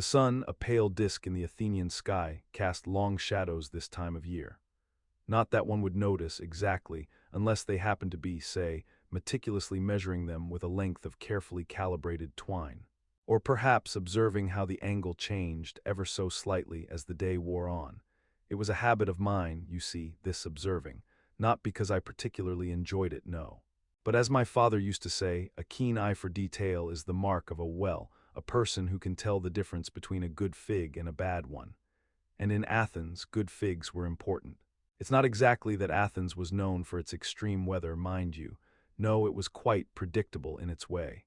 The sun, a pale disk in the Athenian sky, cast long shadows this time of year. Not that one would notice exactly, unless they happened to be, say, meticulously measuring them with a length of carefully calibrated twine. Or perhaps observing how the angle changed ever so slightly as the day wore on. It was a habit of mine, you see, this observing, not because I particularly enjoyed it, no. But as my father used to say, a keen eye for detail is the mark of a person who can tell the difference between a good fig and a bad one. And in Athens, good figs were important. It's not exactly that Athens was known for its extreme weather, mind you. No, it was quite predictable in its way.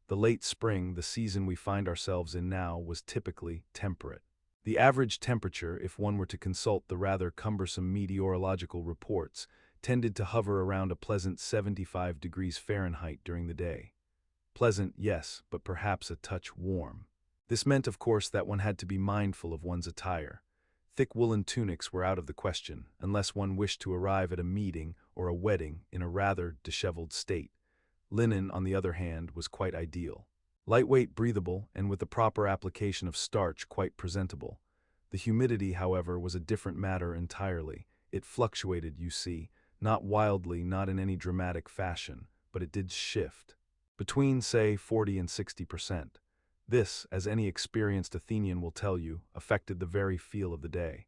The late spring, the season we find ourselves in now, was typically temperate. The average temperature, if one were to consult the rather cumbersome meteorological reports, tended to hover around a pleasant 75 degrees Fahrenheit during the day. Pleasant, yes, but perhaps a touch warm. This meant, of course, that one had to be mindful of one's attire. Thick woolen tunics were out of the question, unless one wished to arrive at a meeting or a wedding in a rather disheveled state. Linen, on the other hand, was quite ideal. Lightweight, breathable, and with the proper application of starch, quite presentable. The humidity, however, was a different matter entirely. It fluctuated, you see, not wildly, not in any dramatic fashion, but it did shift. Between, say, 40 and 60%. This, as any experienced Athenian will tell you, affected the very feel of the day.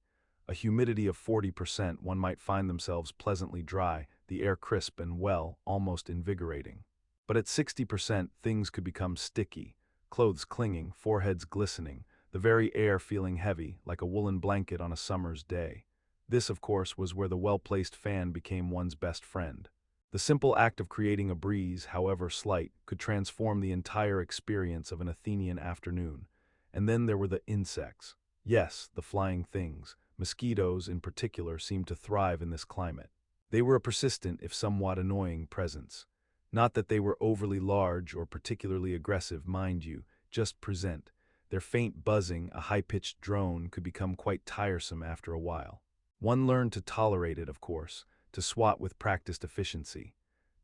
A humidity of 40%, one might find themselves pleasantly dry, the air crisp and, well, almost invigorating. But at 60%, things could become sticky, clothes clinging, foreheads glistening, the very air feeling heavy, like a woolen blanket on a summer's day. This, of course, was where the well-placed fan became one's best friend. The simple act of creating a breeze, however slight, could transform the entire experience of an Athenian afternoon. And then there were the insects. Yes, the flying things. Mosquitoes, in particular, seemed to thrive in this climate. They were a persistent, if somewhat annoying, presence. Not that they were overly large or particularly aggressive, mind you, just present. Their faint buzzing, a high-pitched drone, could become quite tiresome after a while. One learned to tolerate it, of course, to swat with practiced efficiency,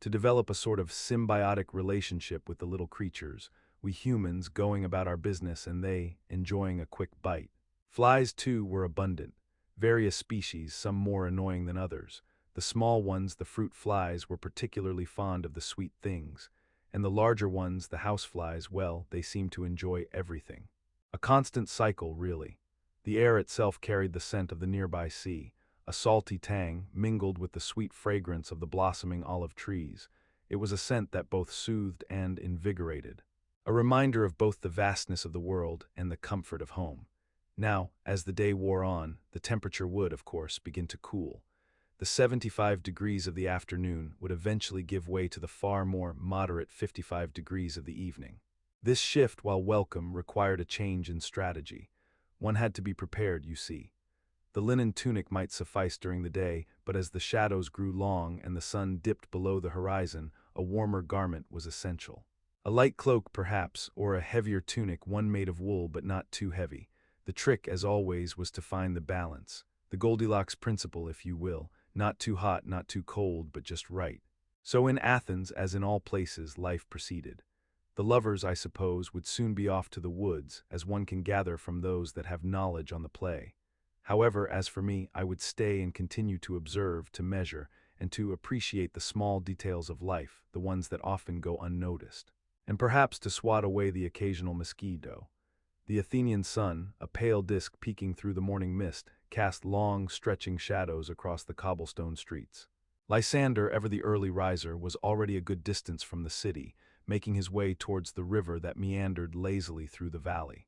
to develop a sort of symbiotic relationship with the little creatures, we humans going about our business and they enjoying a quick bite. Flies, too, were abundant. Various species, some more annoying than others. The small ones, the fruit flies, were particularly fond of the sweet things, and the larger ones, the house flies, well, they seemed to enjoy everything. A constant cycle, really. The air itself carried the scent of the nearby sea, a salty tang mingled with the sweet fragrance of the blossoming olive trees. It was a scent that both soothed and invigorated, a reminder of both the vastness of the world and the comfort of home. Now, as the day wore on, the temperature would, of course, begin to cool. The 75 degrees of the afternoon would eventually give way to the far more moderate 55 degrees of the evening. This shift, while welcome, required a change in strategy. One had to be prepared, you see. The linen tunic might suffice during the day, but as the shadows grew long and the sun dipped below the horizon, a warmer garment was essential. A light cloak, perhaps, or a heavier tunic, one made of wool but not too heavy. The trick, as always, was to find the balance. The Goldilocks principle, if you will, not too hot, not too cold, but just right. So in Athens, as in all places, life proceeded. The lovers, I suppose, would soon be off to the woods, as one can gather from those that have knowledge on the play. However, as for me, I would stay and continue to observe, to measure, and to appreciate the small details of life, the ones that often go unnoticed. And perhaps to swat away the occasional mosquito. The Athenian sun, a pale disk peeking through the morning mist, cast long, stretching shadows across the cobblestone streets. Lysander, ever the early riser, was already a good distance from the city, making his way towards the river that meandered lazily through the valley.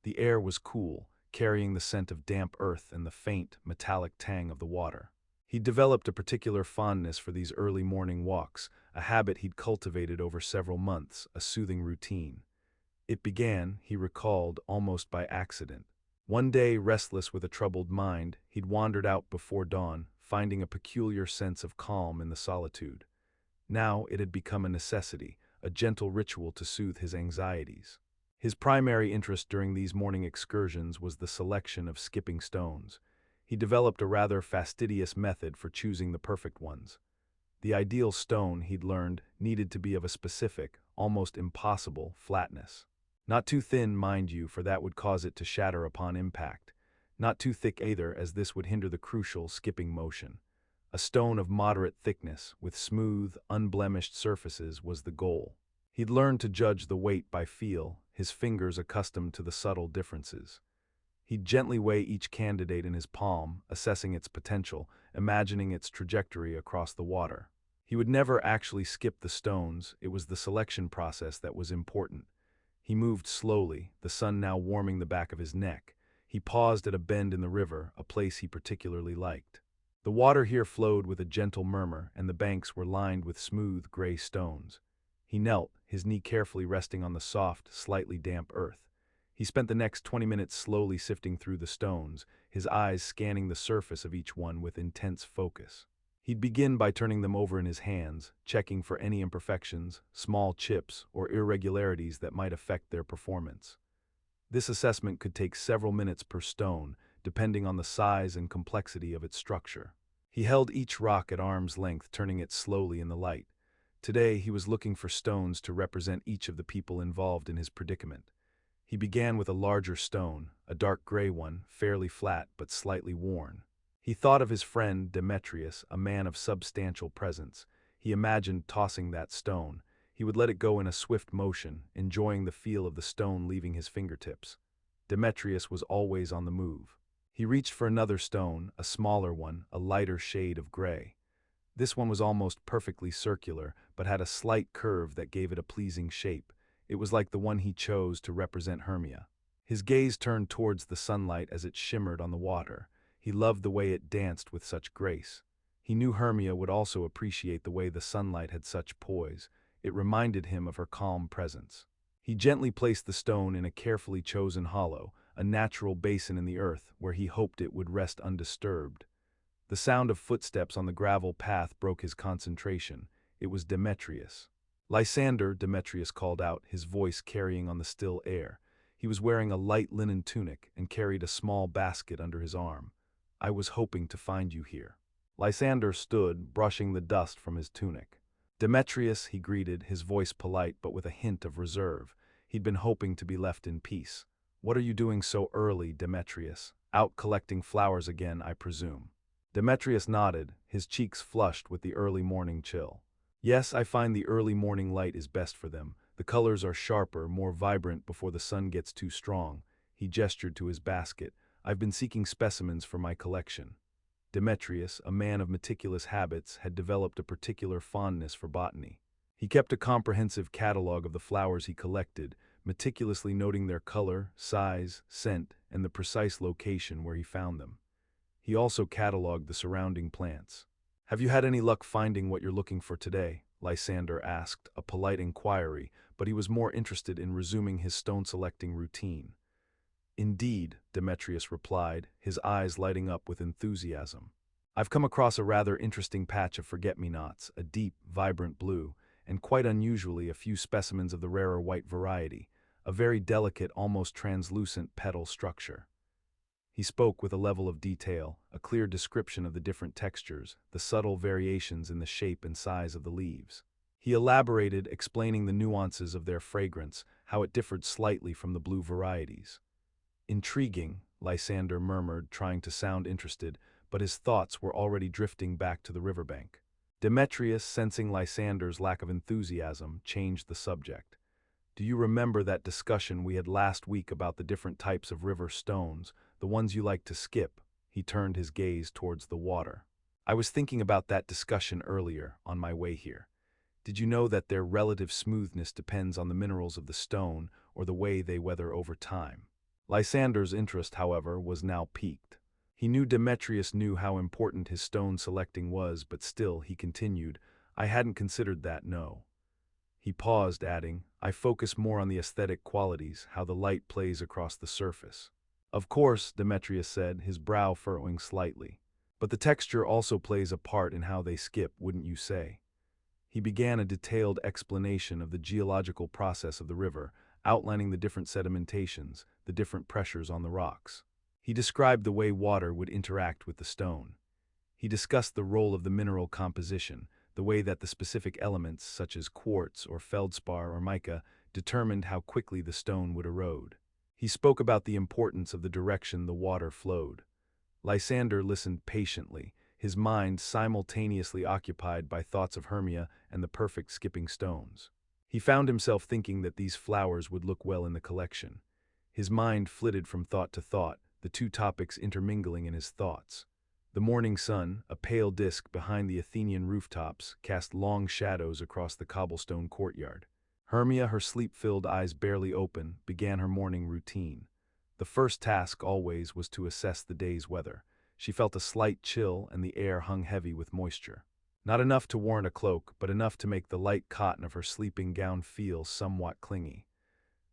The air was cool, carrying the scent of damp earth and the faint, metallic tang of the water. He'd developed a particular fondness for these early morning walks, a habit he'd cultivated over several months, a soothing routine. It began, he recalled, almost by accident. One day, restless with a troubled mind, he'd wandered out before dawn, finding a peculiar sense of calm in the solitude. Now it had become a necessity, a gentle ritual to soothe his anxieties. His primary interest during these morning excursions was the selection of skipping stones. He developed a rather fastidious method for choosing the perfect ones. The ideal stone, he'd learned, needed to be of a specific, almost impossible, flatness. Not too thin, mind you, for that would cause it to shatter upon impact. Not too thick either, as this would hinder the crucial skipping motion. A stone of moderate thickness, with smooth, unblemished surfaces, was the goal. He'd learned to judge the weight by feel, his fingers accustomed to the subtle differences. He'd gently weigh each candidate in his palm, assessing its potential, imagining its trajectory across the water. He would never actually skip the stones, it was the selection process that was important. He moved slowly, the sun now warming the back of his neck. He paused at a bend in the river, a place he particularly liked. The water here flowed with a gentle murmur, and the banks were lined with smooth, gray stones. He knelt, his knee carefully resting on the soft, slightly damp earth. He spent the next 20 minutes slowly sifting through the stones, his eyes scanning the surface of each one with intense focus. He'd begin by turning them over in his hands, checking for any imperfections, small chips, or irregularities that might affect their performance. This assessment could take several minutes per stone, depending on the size and complexity of its structure. He held each rock at arm's length, turning it slowly in the light. Today, he was looking for stones to represent each of the people involved in his predicament. He began with a larger stone, a dark gray one, fairly flat but slightly worn. He thought of his friend Demetrius, a man of substantial presence. He imagined tossing that stone. He would let it go in a swift motion, enjoying the feel of the stone leaving his fingertips. Demetrius was always on the move. He reached for another stone, a smaller one, a lighter shade of gray. This one was almost perfectly circular, but had a slight curve that gave it a pleasing shape. It was like the one he chose to represent Hermia. His gaze turned towards the sunlight as it shimmered on the water. He loved the way it danced with such grace. He knew Hermia would also appreciate the way the sunlight had such poise. It reminded him of her calm presence. He gently placed the stone in a carefully chosen hollow, a natural basin in the earth where he hoped it would rest undisturbed. The sound of footsteps on the gravel path broke his concentration. It was Demetrius. "Lysander," Demetrius called out, his voice carrying on the still air. He was wearing a light linen tunic and carried a small basket under his arm. "I was hoping to find you here." Lysander stood, brushing the dust from his tunic. "Demetrius," he greeted, his voice polite but with a hint of reserve. He'd been hoping to be left in peace. "What are you doing so early, Demetrius? Out collecting flowers again, I presume." Demetrius nodded, his cheeks flushed with the early morning chill. "Yes, I find the early morning light is best for them. The colors are sharper, more vibrant before the sun gets too strong." He gestured to his basket. "I've been seeking specimens for my collection." Demetrius, a man of meticulous habits, had developed a particular fondness for botany. He kept a comprehensive catalog of the flowers he collected, meticulously noting their color, size, scent, and the precise location where he found them. He also cataloged the surrounding plants. "Have you had any luck finding what you're looking for today?" Lysander asked, a polite inquiry, but he was more interested in resuming his stone-selecting routine. "Indeed," Demetrius replied, his eyes lighting up with enthusiasm. "I've come across a rather interesting patch of forget-me-nots, a deep, vibrant blue, and quite unusually a few specimens of the rarer white variety, a very delicate, almost translucent petal structure." He spoke with a level of detail, a clear description of the different textures, the subtle variations in the shape and size of the leaves. He elaborated, explaining the nuances of their fragrance, how it differed slightly from the blue varieties. "Intriguing," Lysander murmured, trying to sound interested, but his thoughts were already drifting back to the riverbank. Demetrius, sensing Lysander's lack of enthusiasm, changed the subject. "Do you remember that discussion we had last week about the different types of river stones, the ones you like to skip?" He turned his gaze towards the water. "I was thinking about that discussion earlier, on my way here. Did you know that their relative smoothness depends on the minerals of the stone or the way they weather over time?" Lysander's interest, however, was now piqued. He knew Demetrius knew how important his stone selecting was, but still, he continued, "I hadn't considered that, no." He paused, adding, "I focus more on the aesthetic qualities, how the light plays across the surface." "Of course," Demetrius said, his brow furrowing slightly. "But the texture also plays a part in how they skip, wouldn't you say?" He began a detailed explanation of the geological process of the river, outlining the different sedimentations, the different pressures on the rocks. He described the way water would interact with the stone. He discussed the role of the mineral composition, the way that the specific elements, such as quartz or feldspar or mica, determined how quickly the stone would erode. He spoke about the importance of the direction the water flowed. Lysander listened patiently, his mind simultaneously occupied by thoughts of Hermia and the perfect skipping stones. He found himself thinking that these flowers would look well in the collection. His mind flitted from thought to thought, the two topics intermingling in his thoughts. The morning sun, a pale disk behind the Athenian rooftops, cast long shadows across the cobblestone courtyard. Hermia, her sleep-filled eyes barely open, began her morning routine. The first task always was to assess the day's weather. She felt a slight chill and the air hung heavy with moisture. Not enough to warrant a cloak, but enough to make the light cotton of her sleeping gown feel somewhat clingy.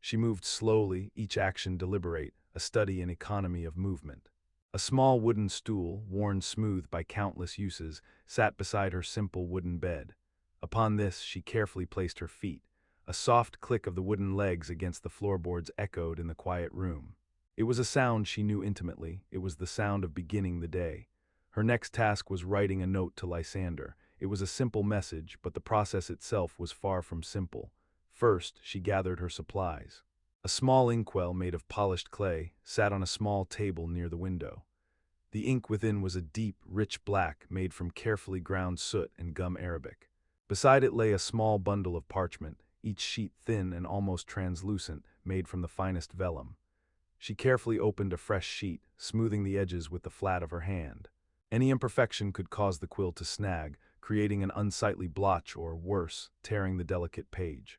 She moved slowly, each action deliberate, a study in economy of movement. A small wooden stool, worn smooth by countless uses, sat beside her simple wooden bed. Upon this she carefully placed her feet. A soft click of the wooden legs against the floorboards echoed in the quiet room. It was a sound she knew intimately. It was the sound of beginning the day. Her next task was writing a note to Lysander. It was a simple message, but the process itself was far from simple. First, she gathered her supplies. A small inkwell made of polished clay sat on a small table near the window. The ink within was a deep, rich black made from carefully ground soot and gum arabic. Beside it lay a small bundle of parchment, each sheet thin and almost translucent, made from the finest vellum. She carefully opened a fresh sheet, smoothing the edges with the flat of her hand. Any imperfection could cause the quill to snag, creating an unsightly blotch or, worse, tearing the delicate page.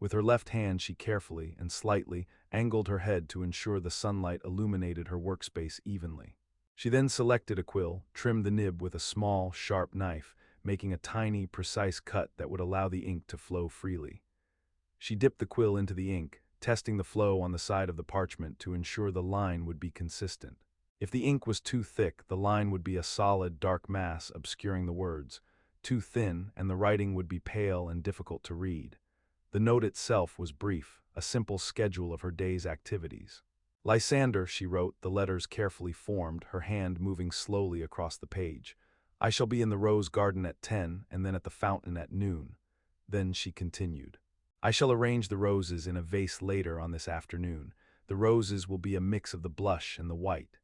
With her left hand she carefully and slightly angled her head to ensure the sunlight illuminated her workspace evenly. She then selected a quill, trimmed the nib with a small, sharp knife, making a tiny, precise cut that would allow the ink to flow freely. She dipped the quill into the ink, testing the flow on the side of the parchment to ensure the line would be consistent. If the ink was too thick, the line would be a solid, dark mass obscuring the words. Too thin, and the writing would be pale and difficult to read. The note itself was brief, a simple schedule of her day's activities. Lysander, she wrote, the letters carefully formed, her hand moving slowly across the page. I shall be in the rose garden at 10, and then at the fountain at noon. Then she continued. I shall arrange the roses in a vase later on this afternoon. The roses will be a mix of the blush and the white.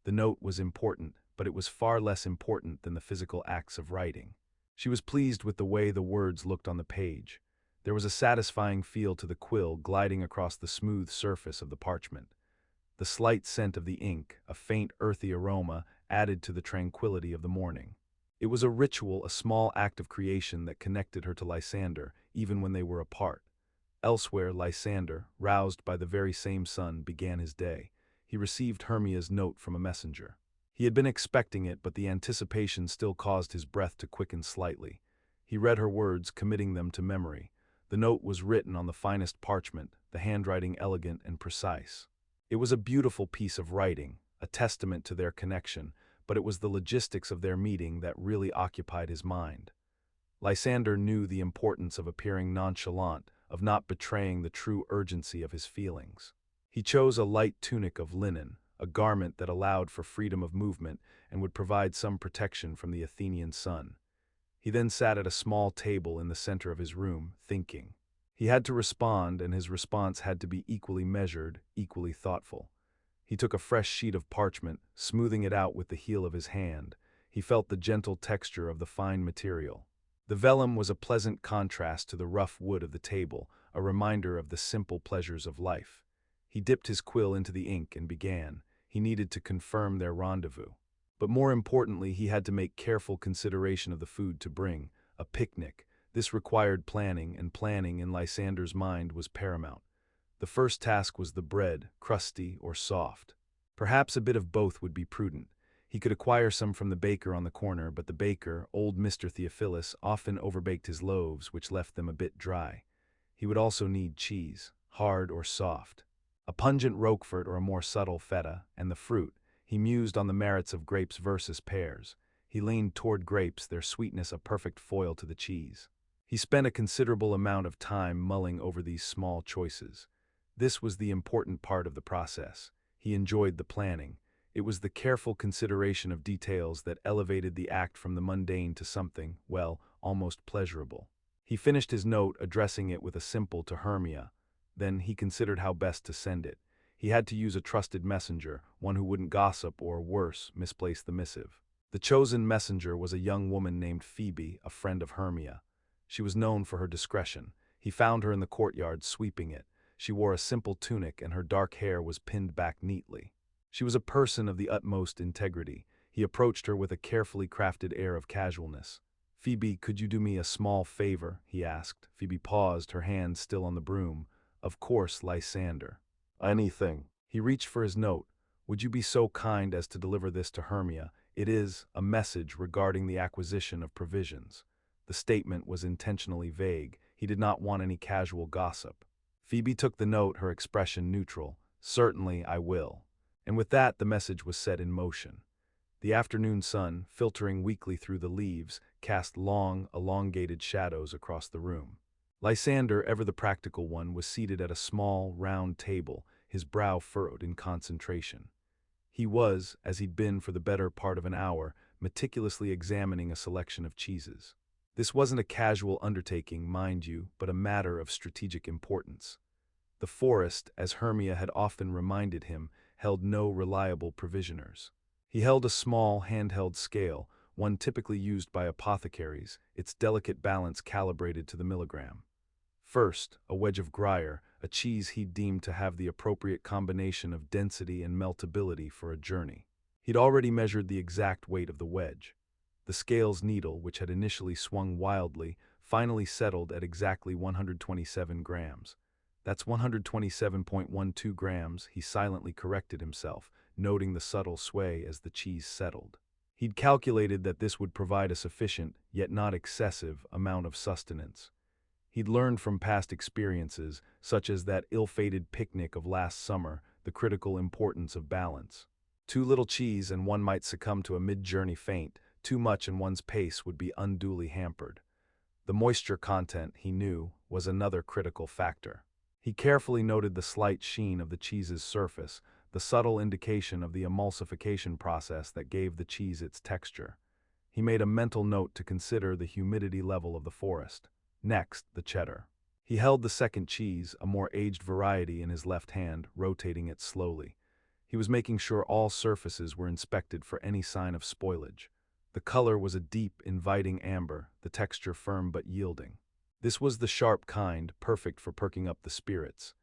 The note was important, but it was far less important than the physical acts of writing. She was pleased with the way the words looked on the page. There was a satisfying feel to the quill gliding across the smooth surface of the parchment. The slight scent of the ink, a faint earthy aroma, added to the tranquility of the morning. It was a ritual, a small act of creation that connected her to Lysander, even when they were apart. Elsewhere, Lysander, roused by the very same sun, began his day. He received Hermia's note from a messenger. He had been expecting it, but the anticipation still caused his breath to quicken slightly. He read her words, committing them to memory. The note was written on the finest parchment, the handwriting elegant and precise. It was a beautiful piece of writing, a testament to their connection, but it was the logistics of their meeting that really occupied his mind. Lysander knew the importance of appearing nonchalant, of not betraying the true urgency of his feelings. He chose a light tunic of linen, a garment that allowed for freedom of movement and would provide some protection from the Athenian sun. He then sat at a small table in the center of his room, thinking. He had to respond, and his response had to be equally measured, equally thoughtful. He took a fresh sheet of parchment, smoothing it out with the heel of his hand. He felt the gentle texture of the fine material. The vellum was a pleasant contrast to the rough wood of the table, a reminder of the simple pleasures of life. He dipped his quill into the ink and began. He needed to confirm their rendezvous. But more importantly, he had to make careful consideration of the food to bring, a picnic. This required planning, and planning in Lysander's mind was paramount. The first task was the bread, crusty or soft. Perhaps a bit of both would be prudent. He could acquire some from the baker on the corner, but the baker, old Mr. Theophilus, often overbaked his loaves, which left them a bit dry. He would also need cheese, hard or soft, a pungent Roquefort or a more subtle feta, and the fruit. He mused on the merits of grapes versus pears. He leaned toward grapes, their sweetness a perfect foil to the cheese. He spent a considerable amount of time mulling over these small choices. This was the important part of the process. He enjoyed the planning. It was the careful consideration of details that elevated the act from the mundane to something, well, almost pleasurable. He finished his note, addressing it with a simple to Hermia. Then he considered how best to send it. He had to use a trusted messenger, one who wouldn't gossip or, worse, misplace the missive. The chosen messenger was a young woman named Phoebe, a friend of Hermia. She was known for her discretion. He found her in the courtyard sweeping it. She wore a simple tunic and her dark hair was pinned back neatly. She was a person of the utmost integrity. He approached her with a carefully crafted air of casualness. "Phoebe, could you do me a small favor?" he asked. Phoebe paused, her hand still on the broom. "Of course, Lysander." "Anything." He reached for his note. "Would you be so kind as to deliver this to Hermia? It is a message regarding the acquisition of provisions." The statement was intentionally vague. He did not want any casual gossip. Phoebe took the note, her expression neutral. "Certainly, I will." And with that, the message was set in motion. The afternoon sun, filtering weakly through the leaves, cast long, elongated shadows across the room. Lysander, ever the practical one, was seated at a small, round table, his brow furrowed in concentration. He was, as he'd been for the better part of an hour, meticulously examining a selection of cheeses. This wasn't a casual undertaking, mind you, but a matter of strategic importance. The forest, as Hermia had often reminded him, held no reliable provisioners. He held a small, handheld scale, one typically used by apothecaries, its delicate balance calibrated to the milligram. First, a wedge of Gruyere, a cheese he deemed to have the appropriate combination of density and meltability for a journey. He'd already measured the exact weight of the wedge. The scale's needle, which had initially swung wildly, finally settled at exactly 127 grams. "That's 127.12 grams, he silently corrected himself, noting the subtle sway as the cheese settled. He'd calculated that this would provide a sufficient, yet not excessive, amount of sustenance. He'd learned from past experiences, such as that ill-fated picnic of last summer, the critical importance of balance. Too little cheese and one might succumb to a mid-journey faint, too much and one's pace would be unduly hampered. The moisture content, he knew, was another critical factor. He carefully noted the slight sheen of the cheese's surface, the subtle indication of the emulsification process that gave the cheese its texture. He made a mental note to consider the humidity level of the forest. Next, the cheddar. He held the second cheese, a more aged variety, in his left hand, rotating it slowly. He was making sure all surfaces were inspected for any sign of spoilage. The color was a deep, inviting amber, the texture firm but yielding. This was the sharp kind, perfect for perking up the spirits.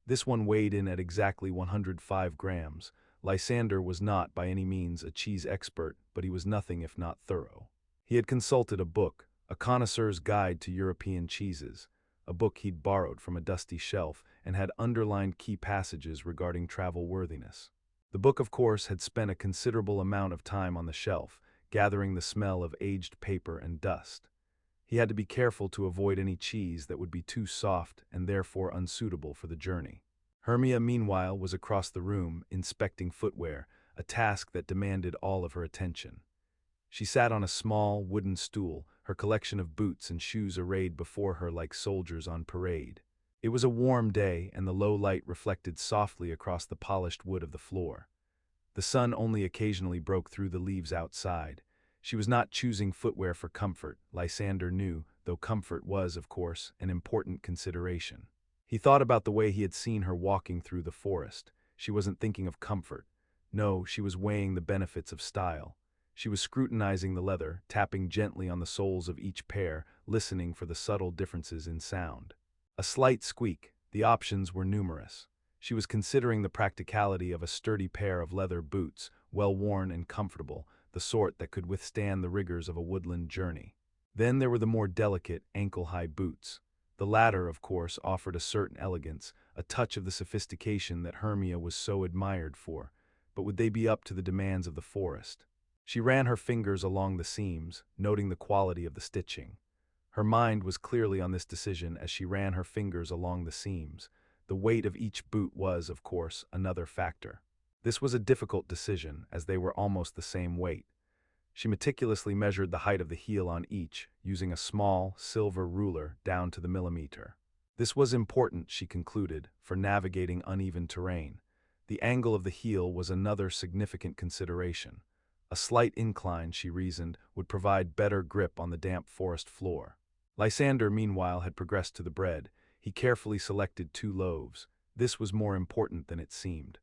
This one weighed in at exactly 105 grams. Lysander was not, by any means, a cheese expert, but he was nothing if not thorough. He had consulted a book, A Connoisseur's Guide to European Cheeses, a book he'd borrowed from a dusty shelf and had underlined key passages regarding travel worthiness. The book, of course, had spent a considerable amount of time on the shelf, gathering the smell of aged paper and dust. He had to be careful to avoid any cheese that would be too soft and therefore unsuitable for the journey. Hermia, meanwhile, was across the room, inspecting footwear, a task that demanded all of her attention. She sat on a small, wooden stool, her collection of boots and shoes arrayed before her like soldiers on parade. It was a warm day, and the low light reflected softly across the polished wood of the floor. The sun only occasionally broke through the leaves outside. She was not choosing footwear for comfort, Lysander knew, though comfort was, of course, an important consideration. He thought about the way he had seen her walking through the forest. She wasn't thinking of comfort. No, she was weighing the benefits of style. She was scrutinizing the leather, tapping gently on the soles of each pair, listening for the subtle differences in sound. A slight squeak, the options were numerous. She was considering the practicality of a sturdy pair of leather boots, well-worn and comfortable, the sort that could withstand the rigors of a woodland journey. Then there were the more delicate, ankle-high boots. The latter, of course, offered a certain elegance, a touch of the sophistication that Hermia was so admired for. But would they be up to the demands of the forest? She ran her fingers along the seams, noting the quality of the stitching. Her mind was clearly on this decision as she ran her fingers along the seams. The weight of each boot was, of course, another factor. This was a difficult decision, as they were almost the same weight. She meticulously measured the height of the heel on each, using a small, silver ruler down to the millimeter. This was important, she concluded, for navigating uneven terrain. The angle of the heel was another significant consideration. A slight incline, she reasoned, would provide better grip on the damp forest floor. Lysander, meanwhile, had progressed to the bread. He carefully selected 2 loaves. This was more important than it seemed.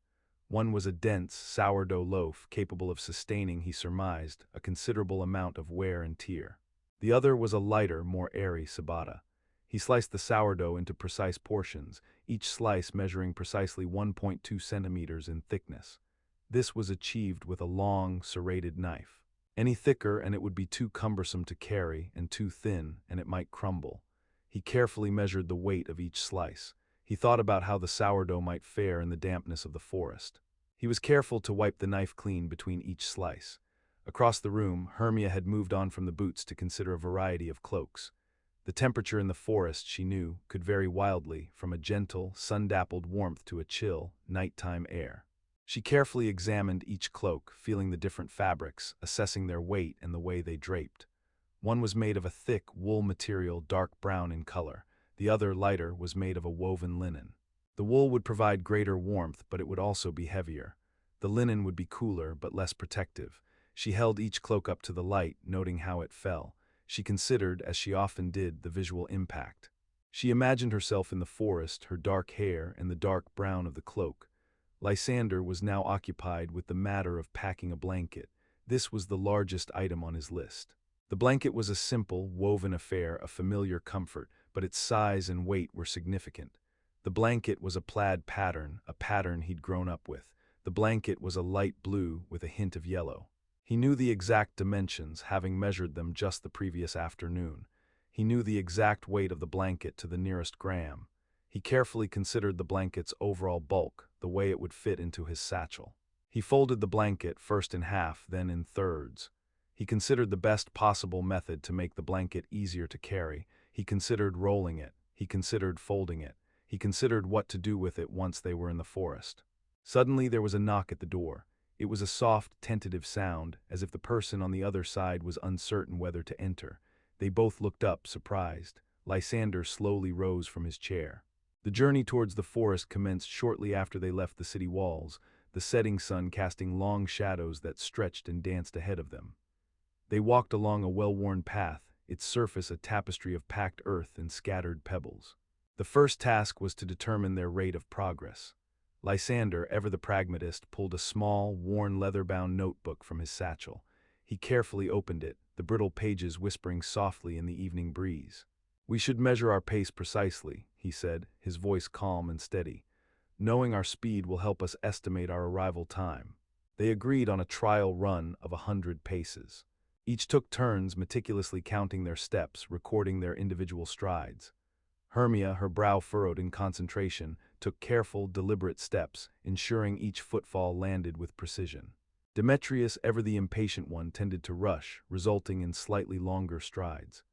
One was a dense, sourdough loaf capable of sustaining, he surmised, a considerable amount of wear and tear. The other was a lighter, more airy ciabatta. He sliced the sourdough into precise portions, each slice measuring precisely 1.2 centimeters in thickness. This was achieved with a long, serrated knife. Any thicker and it would be too cumbersome to carry, and too thin and it might crumble. He carefully measured the weight of each slice. He thought about how the sourdough might fare in the dampness of the forest. He was careful to wipe the knife clean between each slice. Across the room, Hermia had moved on from the boots to consider a variety of cloaks. The temperature in the forest, she knew, could vary wildly, from a gentle, sun-dappled warmth to a chill, nighttime air. She carefully examined each cloak, feeling the different fabrics, assessing their weight and the way they draped. One was made of a thick, wool material dark brown in color. The other, lighter, was made of a woven linen. The wool would provide greater warmth, but it would also be heavier. The linen would be cooler, but less protective. She held each cloak up to the light, noting how it fell. She considered, as she often did, the visual impact. She imagined herself in the forest, her dark hair and the dark brown of the cloak. Lysander was now occupied with the matter of packing a blanket. This was the largest item on his list. The blanket was a simple, woven affair, a familiar comfort, but its size and weight were significant. The blanket was a plaid pattern, a pattern he'd grown up with. The blanket was a light blue with a hint of yellow. He knew the exact dimensions, having measured them just the previous afternoon. He knew the exact weight of the blanket to the nearest gram. He carefully considered the blanket's overall bulk, the way it would fit into his satchel. He folded the blanket, first in half, then in thirds. He considered the best possible method to make the blanket easier to carry. He considered rolling it. He considered folding it. He considered what to do with it once they were in the forest. Suddenly there was a knock at the door. It was a soft, tentative sound, as if the person on the other side was uncertain whether to enter. They both looked up, surprised. Lysander slowly rose from his chair. The journey towards the forest commenced shortly after they left the city walls, the setting sun casting long shadows that stretched and danced ahead of them. They walked along a well-worn path, its surface a tapestry of packed earth and scattered pebbles. The first task was to determine their rate of progress. Lysander, ever the pragmatist, pulled a small, worn leather-bound notebook from his satchel. He carefully opened it, the brittle pages whispering softly in the evening breeze. "We should measure our pace precisely," he said, his voice calm and steady. "Knowing our speed will help us estimate our arrival time." They agreed on a trial run of 100 paces. Each took turns meticulously counting their steps, recording their individual strides. Hermia, her brow furrowed in concentration, took careful, deliberate steps, ensuring each footfall landed with precision. Demetrius, ever the impatient one, tended to rush, resulting in slightly longer strides.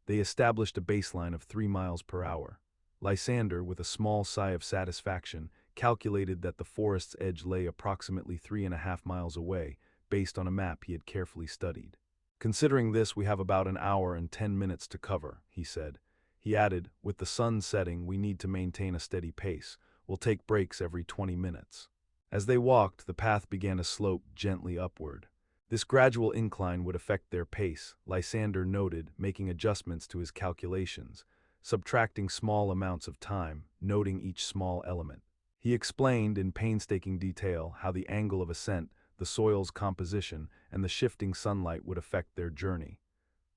They established a baseline of 3 miles per hour. Lysander, with a small sigh of satisfaction, calculated that the forest's edge lay approximately 3.5 miles away, based on a map he had carefully studied. "Considering this, we have about an hour and 10 minutes to cover," he said. He added, "With the sun setting, we need to maintain a steady pace. We'll take breaks every 20 minutes. As they walked, the path began to slope gently upward. This gradual incline would affect their pace, Lysander noted, making adjustments to his calculations, subtracting small amounts of time, noting each small element. He explained in painstaking detail how the angle of ascent, the soil's composition, and the shifting sunlight would affect their journey.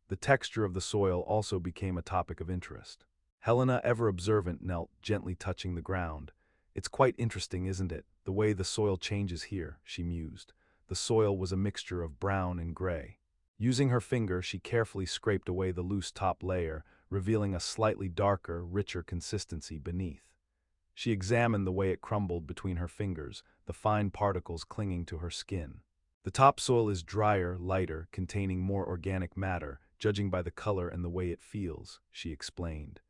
The texture of the soil also became a topic of interest. Helena, ever observant, knelt, gently touching the ground. "It's quite interesting, isn't it, the way the soil changes here," she mused. The soil was a mixture of brown and gray. Using her finger, she carefully scraped away the loose top layer, revealing a slightly darker, richer consistency beneath. She examined the way it crumbled between her fingers, the fine particles clinging to her skin. "The topsoil is drier, lighter, containing more organic matter, judging by the color and the way it feels," she explained.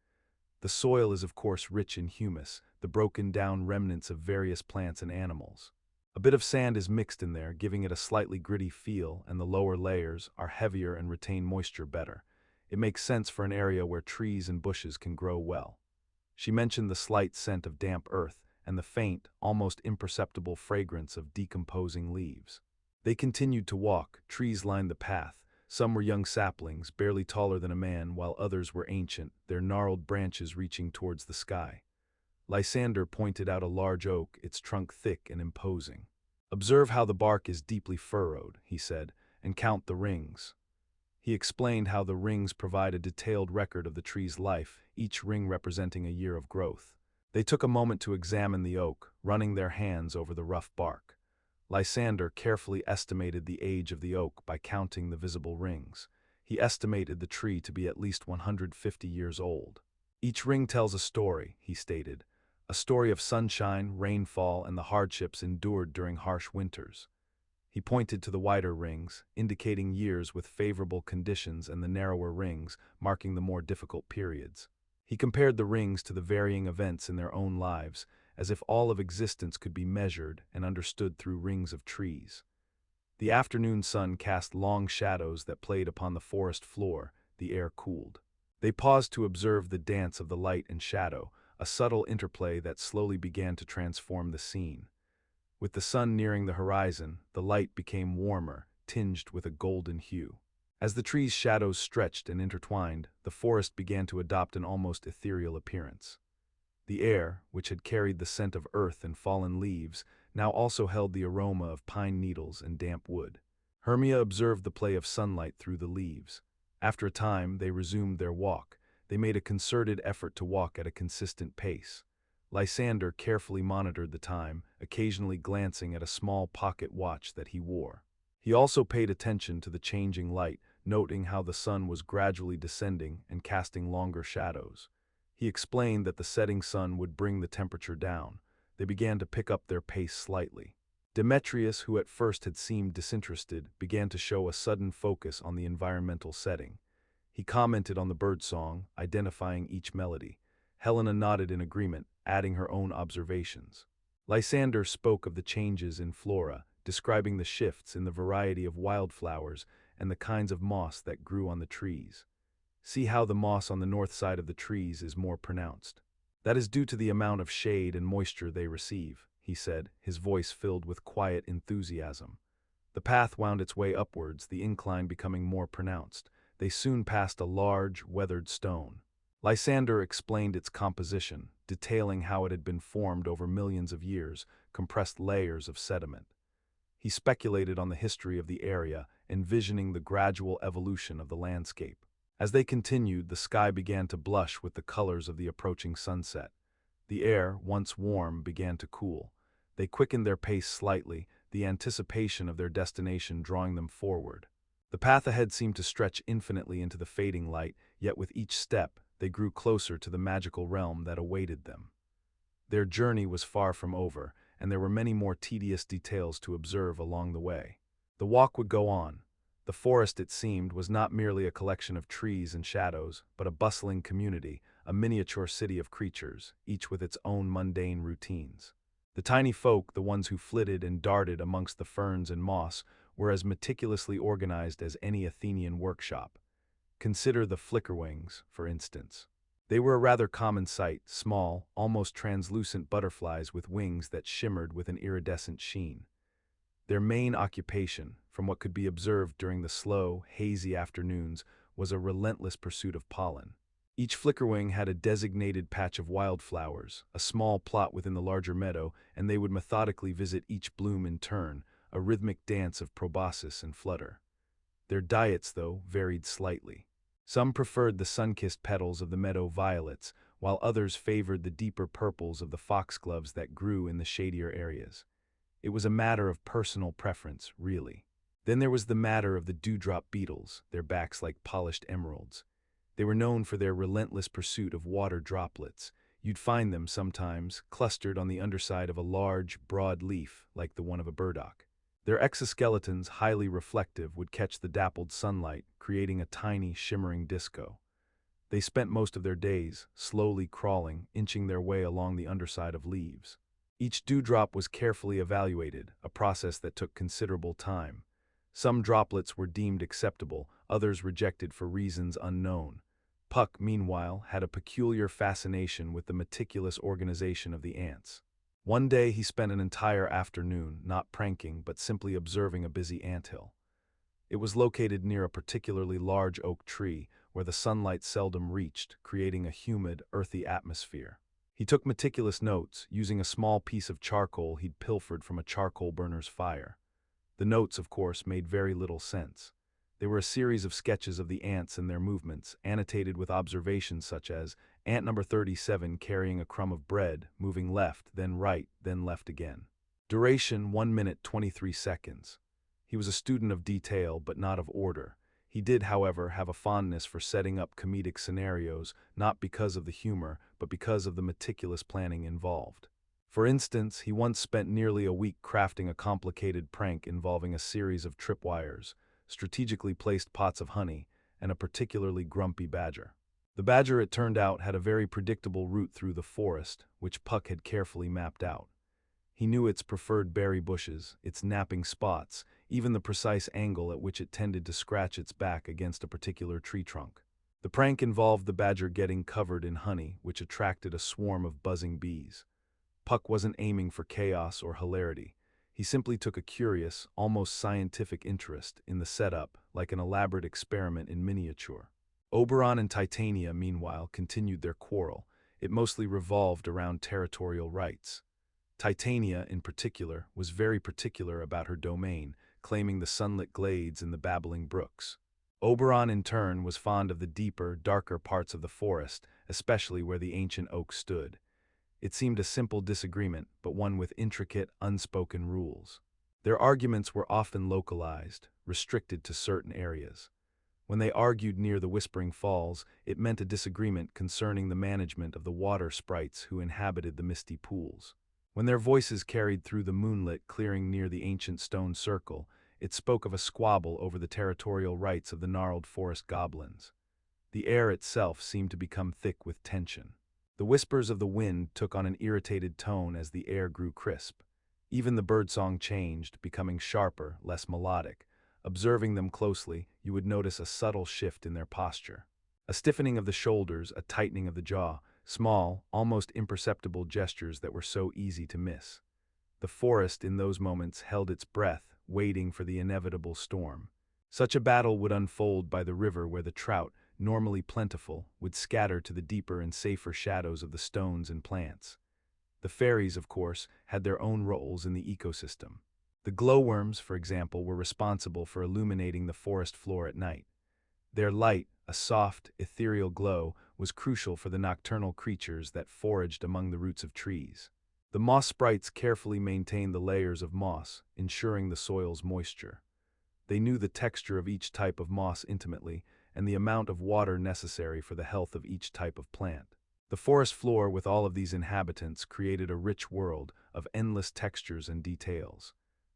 "The soil is of course rich in humus, the broken-down remnants of various plants and animals. A bit of sand is mixed in there, giving it a slightly gritty feel, and the lower layers are heavier and retain moisture better. It makes sense for an area where trees and bushes can grow well." She mentioned the slight scent of damp earth and the faint, almost imperceptible fragrance of decomposing leaves. They continued to walk. Trees lined the path, Some were young saplings, barely taller than a man, while others were ancient, their gnarled branches reaching towards the sky. Lysander pointed out a large oak, its trunk thick and imposing. "Observe how the bark is deeply furrowed," he said, "and count the rings." He explained how the rings provide a detailed record of the tree's life, each ring representing a year of growth. They took a moment to examine the oak, running their hands over the rough bark. Lysander carefully estimated the age of the oak by counting the visible rings. He estimated the tree to be at least 150 years old. "Each ring tells a story," he stated, "a story of sunshine, rainfall, and the hardships endured during harsh winters." He pointed to the wider rings, indicating years with favorable conditions, and the narrower rings, marking the more difficult periods. He compared the rings to the varying events in their own lives, as if all of existence could be measured and understood through rings of trees. The afternoon sun cast long shadows that played upon the forest floor, the air cooled. They paused to observe the dance of the light and shadow, a subtle interplay that slowly began to transform the scene. With the sun nearing the horizon, the light became warmer, tinged with a golden hue. As the trees' shadows stretched and intertwined, the forest began to adopt an almost ethereal appearance. The air, which had carried the scent of earth and fallen leaves, now also held the aroma of pine needles and damp wood. Hermia observed the play of sunlight through the leaves. After a time, they resumed their walk. They made a concerted effort to walk at a consistent pace. Lysander carefully monitored the time, occasionally glancing at a small pocket watch that he wore. He also paid attention to the changing light, noting how the sun was gradually descending and casting longer shadows. He explained that the setting sun would bring the temperature down. They began to pick up their pace slightly. Demetrius, who at first had seemed disinterested, began to show a sudden focus on the environmental setting. He commented on the birdsong, identifying each melody. Helena nodded in agreement, adding her own observations. Lysander spoke of the changes in flora, describing the shifts in the variety of wildflowers and the kinds of moss that grew on the trees. "See how the moss on the north side of the trees is more pronounced. That is due to the amount of shade and moisture they receive," he said, his voice filled with quiet enthusiasm. The path wound its way upwards, the incline becoming more pronounced. They soon passed a large, weathered stone. Lysander explained its composition, detailing how it had been formed over millions of years, compressed layers of sediment. He speculated on the history of the area, envisioning the gradual evolution of the landscape. As they continued, the sky began to blush with the colors of the approaching sunset. The air, once warm, began to cool. They quickened their pace slightly, the anticipation of their destination drawing them forward. The path ahead seemed to stretch infinitely into the fading light, yet with each step, they grew closer to the magical realm that awaited them. Their journey was far from over, and there were many more tedious details to observe along the way. The walk would go on. The forest, it seemed, was not merely a collection of trees and shadows, but a bustling community, a miniature city of creatures, each with its own mundane routines. The tiny folk, the ones who flitted and darted amongst the ferns and moss, were as meticulously organized as any Athenian workshop. Consider the flickerwings, for instance. They were a rather common sight, small, almost translucent butterflies with wings that shimmered with an iridescent sheen. Their main occupation, from what could be observed during the slow, hazy afternoons, was a relentless pursuit of pollen. Each flickerwing had a designated patch of wildflowers, a small plot within the larger meadow, and they would methodically visit each bloom in turn, a rhythmic dance of proboscis and flutter. Their diets, though, varied slightly. Some preferred the sun-kissed petals of the meadow violets, while others favored the deeper purples of the foxgloves that grew in the shadier areas. It was a matter of personal preference, really. Then there was the matter of the dewdrop beetles, their backs like polished emeralds. They were known for their relentless pursuit of water droplets. You'd find them, sometimes, clustered on the underside of a large, broad leaf like the one of a burdock. Their exoskeletons, highly reflective, would catch the dappled sunlight, creating a tiny, shimmering disco. They spent most of their days, slowly crawling, inching their way along the underside of leaves. Each dewdrop was carefully evaluated, a process that took considerable time. Some droplets were deemed acceptable, others rejected for reasons unknown. Puck, meanwhile, had a peculiar fascination with the meticulous organization of the ants. One day he spent an entire afternoon, not pranking, but simply observing a busy anthill. It was located near a particularly large oak tree where the sunlight seldom reached, creating a humid, earthy atmosphere. He took meticulous notes, using a small piece of charcoal he'd pilfered from a charcoal burner's fire. The notes, of course, made very little sense. They were a series of sketches of the ants and their movements, annotated with observations such as ant number 37 carrying a crumb of bread, moving left, then right, then left again. Duration 1 minute 23 seconds. He was a student of detail, but not of order. He did, however, have a fondness for setting up comedic scenarios, not because of the humor, but because of the meticulous planning involved. For instance, he once spent nearly a week crafting a complicated prank involving a series of tripwires, strategically placed pots of honey, and a particularly grumpy badger. The badger, it turned out, had a very predictable route through the forest, which Puck had carefully mapped out. He knew its preferred berry bushes, its napping spots, even the precise angle at which it tended to scratch its back against a particular tree trunk. The prank involved the badger getting covered in honey, which attracted a swarm of buzzing bees. Puck wasn't aiming for chaos or hilarity. He simply took a curious, almost scientific interest in the setup, like an elaborate experiment in miniature. Oberon and Titania, meanwhile, continued their quarrel. It mostly revolved around territorial rights. Titania, in particular, was very particular about her domain, claiming the sunlit glades and the babbling brooks. Oberon, in turn, was fond of the deeper, darker parts of the forest, especially where the ancient oak stood. It seemed a simple disagreement, but one with intricate, unspoken rules. Their arguments were often localized, restricted to certain areas. When they argued near the Whispering Falls, it meant a disagreement concerning the management of the water sprites who inhabited the misty pools. When their voices carried through the moonlit clearing near the ancient stone circle, it spoke of a squabble over the territorial rights of the gnarled forest goblins. The air itself seemed to become thick with tension. The whispers of the wind took on an irritated tone as the air grew crisp. Even the birdsong changed, becoming sharper, less melodic. Observing them closely, you would notice a subtle shift in their posture. A stiffening of the shoulders, a tightening of the jaw, small, almost imperceptible gestures that were so easy to miss. The forest in those moments held its breath, waiting for the inevitable storm. Such a battle would unfold by the river where the trout, normally plentiful, would scatter to the deeper and safer shadows of the stones and plants. The fairies, of course, had their own roles in the ecosystem. The glowworms, for example, were responsible for illuminating the forest floor at night. Their light, a soft, ethereal glow, was crucial for the nocturnal creatures that foraged among the roots of trees. The moss sprites carefully maintained the layers of moss, ensuring the soil's moisture. They knew the texture of each type of moss intimately, and the amount of water necessary for the health of each type of plant. The forest floor with all of these inhabitants created a rich world of endless textures and details.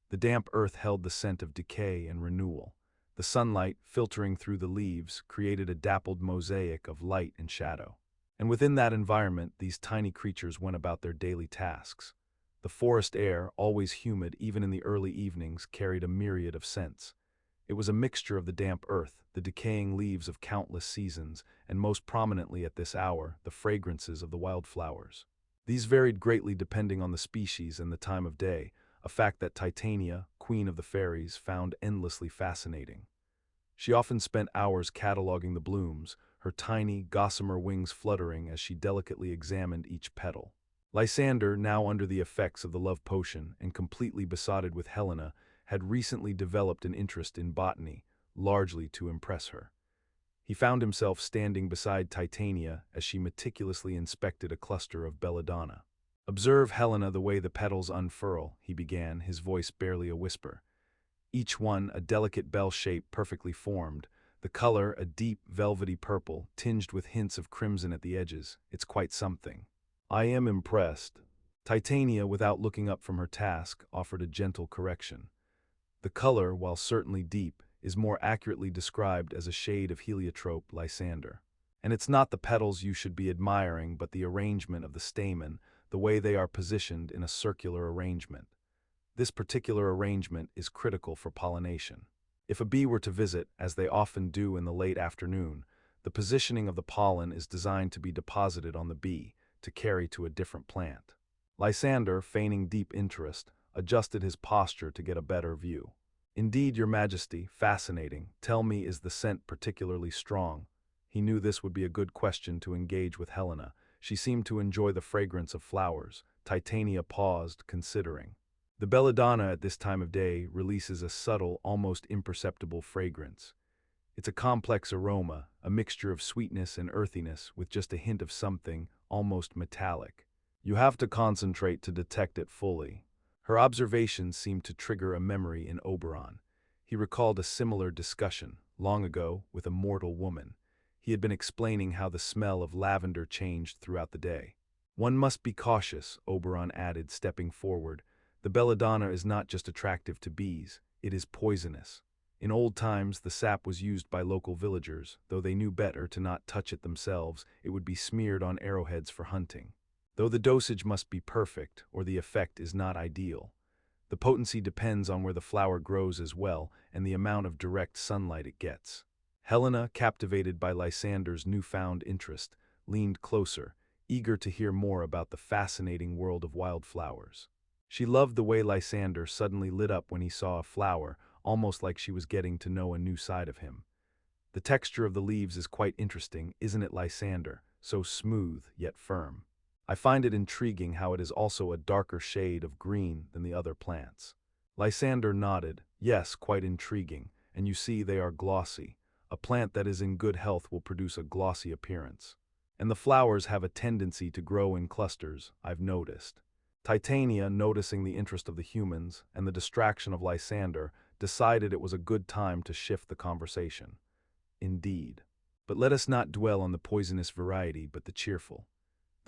The damp earth held the scent of decay and renewal. The sunlight, filtering through the leaves, created a dappled mosaic of light and shadow. And within that environment, these tiny creatures went about their daily tasks. The forest air, always humid even in the early evenings, carried a myriad of scents. It was a mixture of the damp earth, the decaying leaves of countless seasons, and most prominently at this hour, the fragrances of the wildflowers. These varied greatly depending on the species and the time of day, a fact that Titania, queen of the fairies, found endlessly fascinating. She often spent hours cataloging the blooms, her tiny, gossamer wings fluttering as she delicately examined each petal. Lysander, now under the effects of the love potion and completely besotted with Helena, had recently developed an interest in botany, largely to impress her. He found himself standing beside Titania as she meticulously inspected a cluster of belladonna. "Observe, Helena, the way the petals unfurl," he began, his voice barely a whisper. Each one a delicate bell shape perfectly formed, the color a deep, velvety purple, tinged with hints of crimson at the edges. It's quite something. "I am impressed." Titania, without looking up from her task, offered a gentle correction. The color, while certainly deep, is more accurately described as a shade of heliotrope, Lysander. And it's not the petals you should be admiring, but the arrangement of the stamen, the way they are positioned in a circular arrangement. This particular arrangement is critical for pollination. If a bee were to visit, as they often do in the late afternoon, the positioning of the pollen is designed to be deposited on the bee, to carry to a different plant. Lysander, feigning deep interest, adjusted his posture to get a better view. Indeed, your majesty, fascinating. Tell me, is the scent particularly strong? He knew this would be a good question to engage with Helena. She seemed to enjoy the fragrance of flowers. Titania paused, considering. The belladonna at this time of day releases a subtle, almost imperceptible fragrance. It's a complex aroma, a mixture of sweetness and earthiness with just a hint of something almost metallic. You have to concentrate to detect it fully. Her observations seemed to trigger a memory in Oberon. He recalled a similar discussion, long ago, with a mortal woman. He had been explaining how the smell of lavender changed throughout the day. One must be cautious, Oberon added, stepping forward. The belladonna is not just attractive to bees, it is poisonous. In old times, the sap was used by local villagers. Though they knew better to not touch it themselves, it would be smeared on arrowheads for hunting. Though the dosage must be perfect, or the effect is not ideal. The potency depends on where the flower grows as well, and the amount of direct sunlight it gets. Helena, captivated by Lysander's newfound interest, leaned closer, eager to hear more about the fascinating world of wildflowers. She loved the way Lysander suddenly lit up when he saw a flower, almost like she was getting to know a new side of him. The texture of the leaves is quite interesting, isn't it, Lysander? So smooth, yet firm. I find it intriguing how it is also a darker shade of green than the other plants. Lysander nodded. Yes, quite intriguing, and you see they are glossy. A plant that is in good health will produce a glossy appearance. And the flowers have a tendency to grow in clusters, I've noticed. Titania, noticing the interest of the humans and the distraction of Lysander, decided it was a good time to shift the conversation. Indeed. But let us not dwell on the poisonous variety, but the cheerful.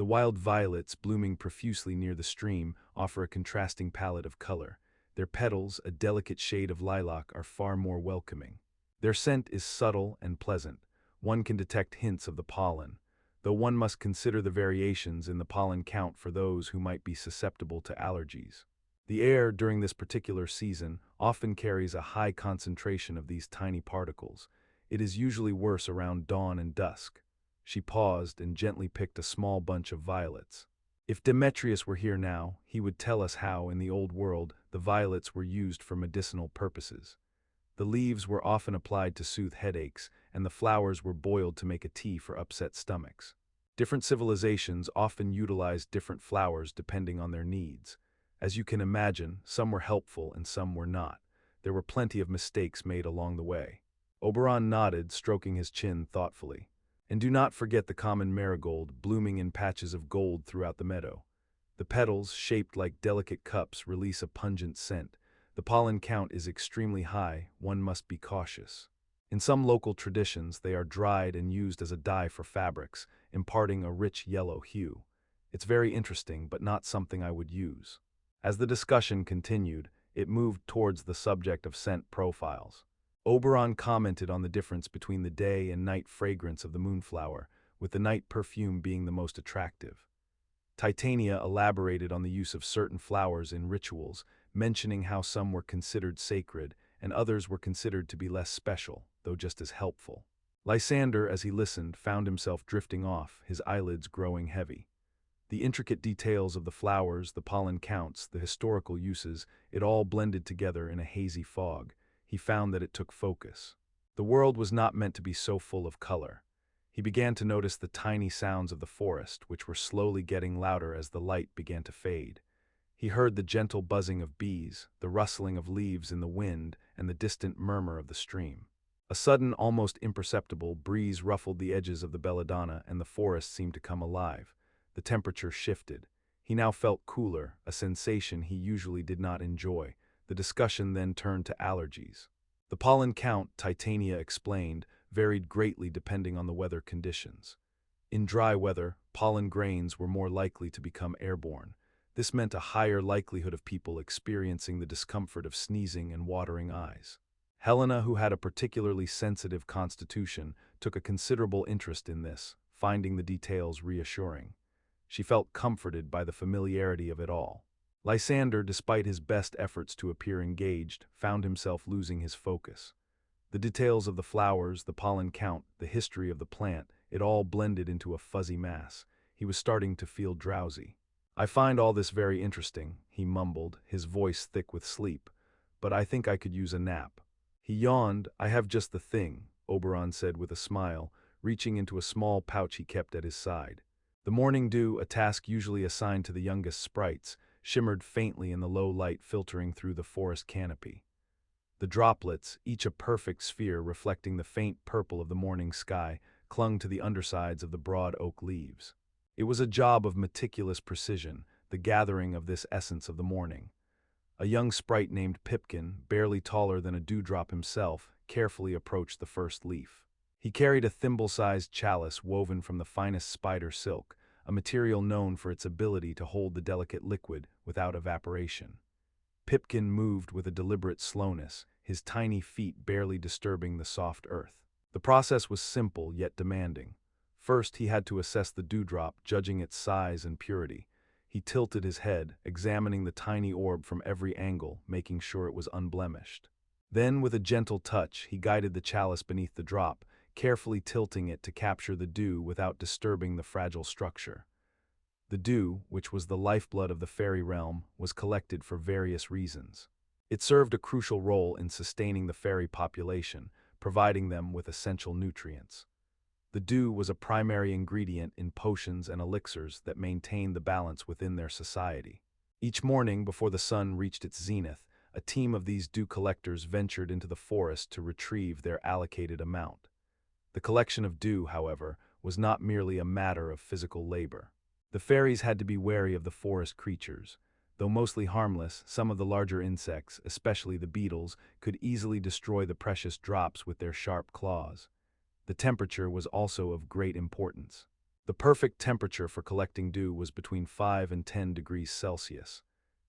The wild violets, blooming profusely near the stream, offer a contrasting palette of color. Their petals, a delicate shade of lilac, are far more welcoming. Their scent is subtle and pleasant. One can detect hints of the pollen, though one must consider the variations in the pollen count for those who might be susceptible to allergies. The air during this particular season often carries a high concentration of these tiny particles. It is usually worse around dawn and dusk. She paused and gently picked a small bunch of violets. If Demetrius were here now, he would tell us how, in the old world, the violets were used for medicinal purposes. The leaves were often applied to soothe headaches, and the flowers were boiled to make a tea for upset stomachs. Different civilizations often utilized different flowers depending on their needs. As you can imagine, some were helpful and some were not. There were plenty of mistakes made along the way. Oberon nodded, stroking his chin thoughtfully. And do not forget the common marigold, blooming in patches of gold throughout the meadow. The petals, shaped like delicate cups, release a pungent scent. The pollen count is extremely high, one must be cautious. In some local traditions, they are dried and used as a dye for fabrics, imparting a rich yellow hue. It's very interesting, but not something I would use. As the discussion continued, it moved towards the subject of scent profiles. Oberon commented on the difference between the day and night fragrance of the moonflower, with the night perfume being the most attractive. Titania elaborated on the use of certain flowers in rituals, mentioning how some were considered sacred and others were considered to be less special, though just as helpful. Lysander, as he listened, found himself drifting off, his eyelids growing heavy. The intricate details of the flowers, the pollen counts, the historical uses, it all blended together in a hazy fog. He found that it took focus. The world was not meant to be so full of color. He began to notice the tiny sounds of the forest, which were slowly getting louder as the light began to fade. He heard the gentle buzzing of bees, the rustling of leaves in the wind, and the distant murmur of the stream. A sudden, almost imperceptible breeze ruffled the edges of the belladonna, and the forest seemed to come alive. The temperature shifted. He now felt cooler, a sensation he usually did not enjoy. The discussion then turned to allergies. The pollen count, Titania explained, varied greatly depending on the weather conditions. In dry weather, pollen grains were more likely to become airborne. This meant a higher likelihood of people experiencing the discomfort of sneezing and watering eyes. Helena, who had a particularly sensitive constitution, took a considerable interest in this, finding the details reassuring. She felt comforted by the familiarity of it all. Lysander, despite his best efforts to appear engaged, found himself losing his focus. The details of the flowers, the pollen count, the history of the plant, it all blended into a fuzzy mass. He was starting to feel drowsy. I find all this very interesting, he mumbled, his voice thick with sleep. but I think I could use a nap." He yawned. "I have just the thing," Oberon said with a smile, reaching into a small pouch he kept at his side. The morning dew, a task usually assigned to the youngest sprites, shimmered faintly in the low light filtering through the forest canopy. The droplets, each a perfect sphere reflecting the faint purple of the morning sky, clung to the undersides of the broad oak leaves. It was a job of meticulous precision, the gathering of this essence of the morning. A young sprite named Pipkin, barely taller than a dewdrop himself, carefully approached the first leaf. He carried a thimble-sized chalice woven from the finest spider silk, a material known for its ability to hold the delicate liquid without evaporation. Pipkin moved with a deliberate slowness, his tiny feet barely disturbing the soft earth. The process was simple yet demanding. First, he had to assess the dewdrop, judging its size and purity. He tilted his head, examining the tiny orb from every angle, making sure it was unblemished. Then, with a gentle touch, he guided the chalice beneath the drop, carefully tilting it to capture the dew without disturbing the fragile structure. The dew, which was the lifeblood of the fairy realm, was collected for various reasons. It served a crucial role in sustaining the fairy population, providing them with essential nutrients. The dew was a primary ingredient in potions and elixirs that maintained the balance within their society. Each morning, before the sun reached its zenith, a team of these dew collectors ventured into the forest to retrieve their allocated amount. The collection of dew, however, was not merely a matter of physical labor. The fairies had to be wary of the forest creatures. Though mostly harmless, some of the larger insects, especially the beetles, could easily destroy the precious drops with their sharp claws. The temperature was also of great importance. The perfect temperature for collecting dew was between 5 and 10 degrees Celsius.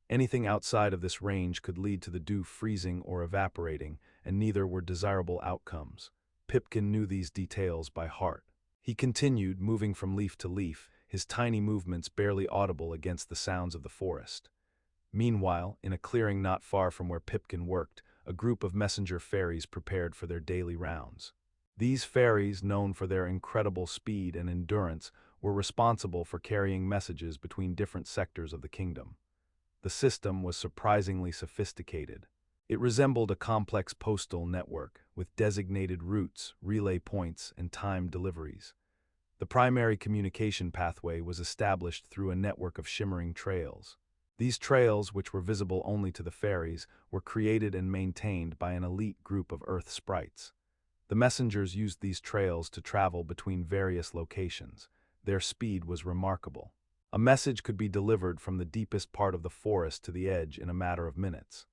Anything outside of this range could lead to the dew freezing or evaporating, and neither were desirable outcomes. Pipkin knew these details by heart. He continued, moving from leaf to leaf, his tiny movements barely audible against the sounds of the forest. Meanwhile, in a clearing not far from where Pipkin worked, a group of messenger fairies prepared for their daily rounds. These fairies, known for their incredible speed and endurance, were responsible for carrying messages between different sectors of the kingdom. The system was surprisingly sophisticated. It resembled a complex postal network, with designated routes, relay points, and timed deliveries. The primary communication pathway was established through a network of shimmering trails. These trails, which were visible only to the fairies, were created and maintained by an elite group of Earth sprites. The messengers used these trails to travel between various locations. Their speed was remarkable. A message could be delivered from the deepest part of the forest to the edge in a matter of minutes.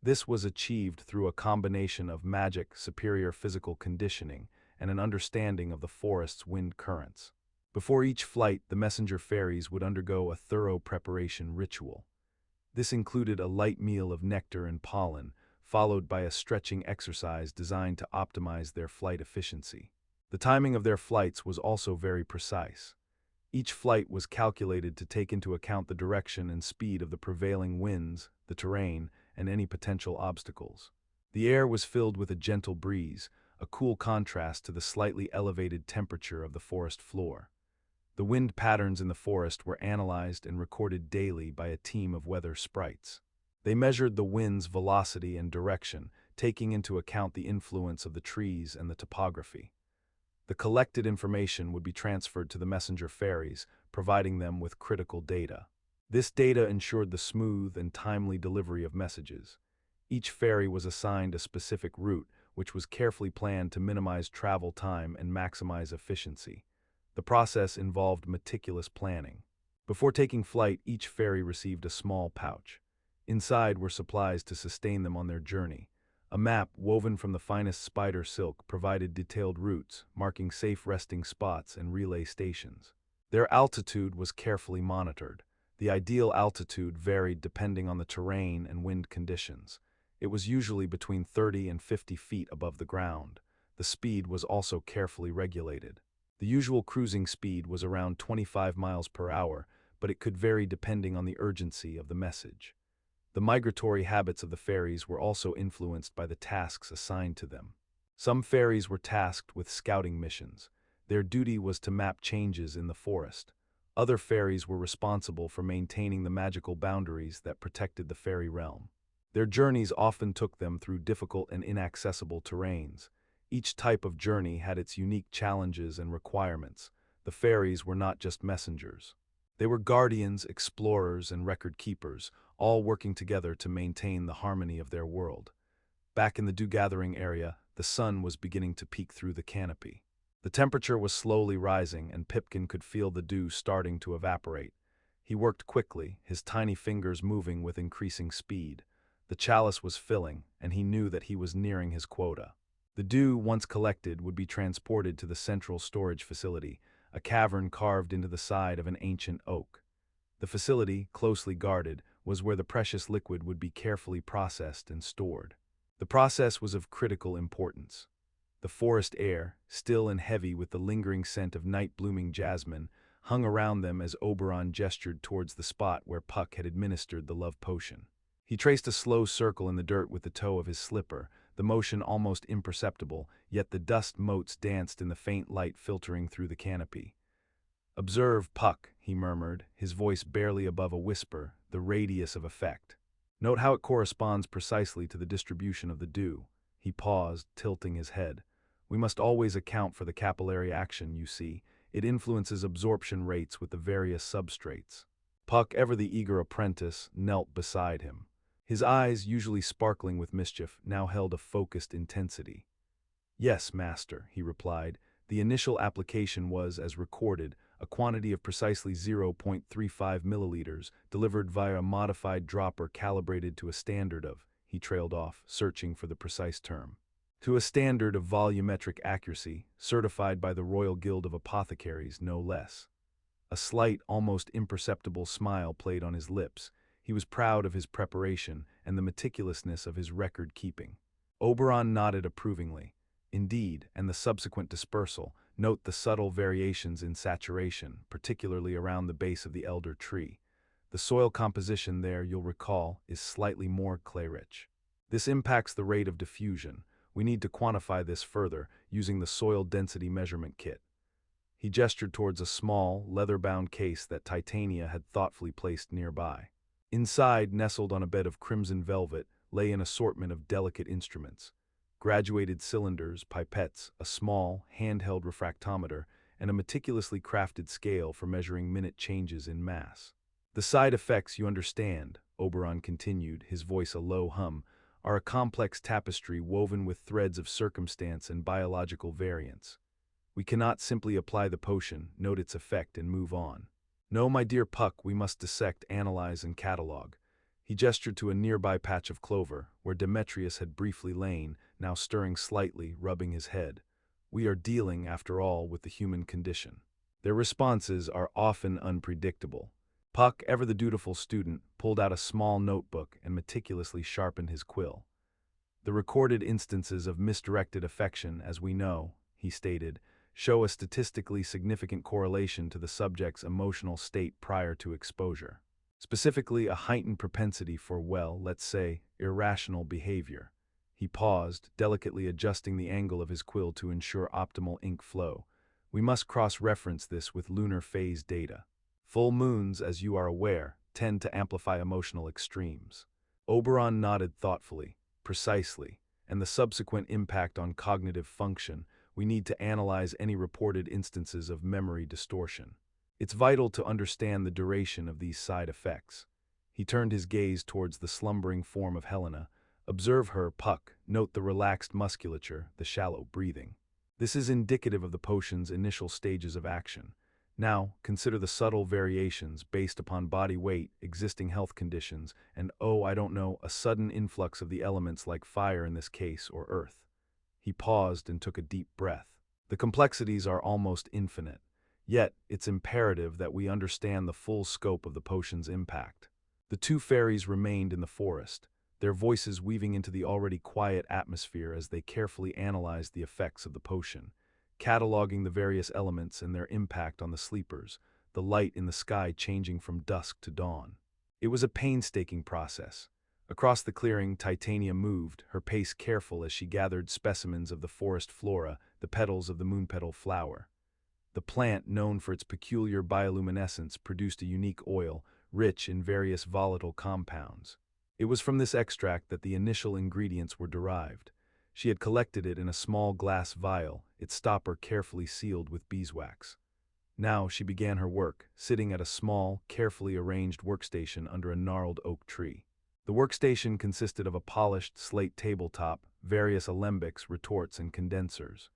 This was achieved through a combination of magic, superior physical conditioning, and an understanding of the forest's wind currents. Before each flight, the messenger fairies would undergo a thorough preparation ritual. This included a light meal of nectar and pollen, followed by a stretching exercise designed to optimize their flight efficiency. The timing of their flights was also very precise. Each flight was calculated to take into account the direction and speed of the prevailing winds, the terrain, and any potential obstacles. The air was filled with a gentle breeze, a cool contrast to the slightly elevated temperature of the forest floor. The wind patterns in the forest were analyzed and recorded daily by a team of weather sprites. They measured the wind's velocity and direction, taking into account the influence of the trees and the topography. The collected information would be transferred to the messenger fairies, providing them with critical data. This data ensured the smooth and timely delivery of messages. Each fairy was assigned a specific route, which was carefully planned to minimize travel time and maximize efficiency. The process involved meticulous planning. Before taking flight, each fairy received a small pouch. Inside were supplies to sustain them on their journey. A map, woven from the finest spider silk, provided detailed routes, marking safe resting spots and relay stations. Their altitude was carefully monitored. The ideal altitude varied depending on the terrain and wind conditions. It was usually between 30 and 50 feet above the ground. The speed was also carefully regulated. The usual cruising speed was around 25 miles per hour, but it could vary depending on the urgency of the message. The migratory habits of the fairies were also influenced by the tasks assigned to them. Some fairies were tasked with scouting missions. Their duty was to map changes in the forest. Other fairies were responsible for maintaining the magical boundaries that protected the fairy realm. Their journeys often took them through difficult and inaccessible terrains. Each type of journey had its unique challenges and requirements. The fairies were not just messengers. They were guardians, explorers, and record keepers, all working together to maintain the harmony of their world. Back in the dew-gathering area, the sun was beginning to peek through the canopy. The temperature was slowly rising, and Pipkin could feel the dew starting to evaporate. He worked quickly, his tiny fingers moving with increasing speed. The chalice was filling, and he knew that he was nearing his quota. The dew, once collected, would be transported to the central storage facility, a cavern carved into the side of an ancient oak. The facility, closely guarded, was where the precious liquid would be carefully processed and stored. The process was of critical importance. The forest air, still and heavy with the lingering scent of night-blooming jasmine, hung around them as Oberon gestured towards the spot where Puck had administered the love potion. He traced a slow circle in the dirt with the toe of his slipper, the motion almost imperceptible, yet the dust motes danced in the faint light filtering through the canopy. "Observe, Puck," he murmured, his voice barely above a whisper, the radius of effect. "Note how it corresponds precisely to the distribution of the dew." He paused, tilting his head. "We must always account for the capillary action, you see. It influences absorption rates with the various substrates." Puck, ever the eager apprentice, knelt beside him. His eyes, usually sparkling with mischief, now held a focused intensity. "Yes, master," he replied. "The initial application was, as recorded, a quantity of precisely 0.35 milliliters, delivered via a modified dropper calibrated to a standard of," he trailed off, searching for the precise term. "To a standard of volumetric accuracy, certified by the Royal Guild of Apothecaries, no less." A slight, almost imperceptible smile played on his lips. He was proud of his preparation and the meticulousness of his record-keeping. Oberon nodded approvingly. "Indeed, and the subsequent dispersal. Note the subtle variations in saturation, particularly around the base of the elder tree. The soil composition there, you'll recall, is slightly more clay-rich. This impacts the rate of diffusion. We need to quantify this further, using the soil density measurement kit." He gestured towards a small, leather-bound case that Titania had thoughtfully placed nearby. Inside, nestled on a bed of crimson velvet, lay an assortment of delicate instruments. Graduated cylinders, pipettes, a small, handheld refractometer, and a meticulously crafted scale for measuring minute changes in mass. "The side effects, you understand," Oberon continued, his voice a low hum, "are a complex tapestry woven with threads of circumstance and biological variance. We cannot simply apply the potion, note its effect, and move on. No, my dear Puck, we must dissect, analyze, and catalog." He gestured to a nearby patch of clover, where Demetrius had briefly lain, now stirring slightly, rubbing his head. "We are dealing, after all, with the human condition. Their responses are often unpredictable." Puck, ever the dutiful student, pulled out a small notebook and meticulously sharpened his quill. "The recorded instances of misdirected affection, as we know," he stated, "show a statistically significant correlation to the subject's emotional state prior to exposure. Specifically, a heightened propensity for, well, let's say, irrational behavior." He paused, delicately adjusting the angle of his quill to ensure optimal ink flow. "We must cross-reference this with lunar phase data. Full moons, as you are aware, tend to amplify emotional extremes." Oberon nodded thoughtfully. "Precisely, and the subsequent impact on cognitive function. We need to analyze any reported instances of memory distortion. It's vital to understand the duration of these side effects." He turned his gaze towards the slumbering form of Helena. "Observe her, Puck. Note the relaxed musculature, the shallow breathing. This is indicative of the potion's initial stages of action. Now, consider the subtle variations based upon body weight, existing health conditions, and, oh, I don't know, a sudden influx of the elements like fire in this case, or earth." He paused and took a deep breath. "The complexities are almost infinite. Yet, it's imperative that we understand the full scope of the potion's impact." The two fairies remained in the forest, their voices weaving into the already quiet atmosphere as they carefully analyzed the effects of the potion, cataloging the various elements and their impact on the sleepers, the light in the sky changing from dusk to dawn. It was a painstaking process. Across the clearing, Titania moved, her pace careful as she gathered specimens of the forest flora, the petals of the moonpetal flower. The plant, known for its peculiar bioluminescence, produced a unique oil, rich in various volatile compounds. It was from this extract that the initial ingredients were derived. She had collected it in a small glass vial, its stopper carefully sealed with beeswax. Now she began her work, sitting at a small, carefully arranged workstation under a gnarled oak tree. The workstation consisted of a polished slate tabletop, various alembics, retorts, and condensers.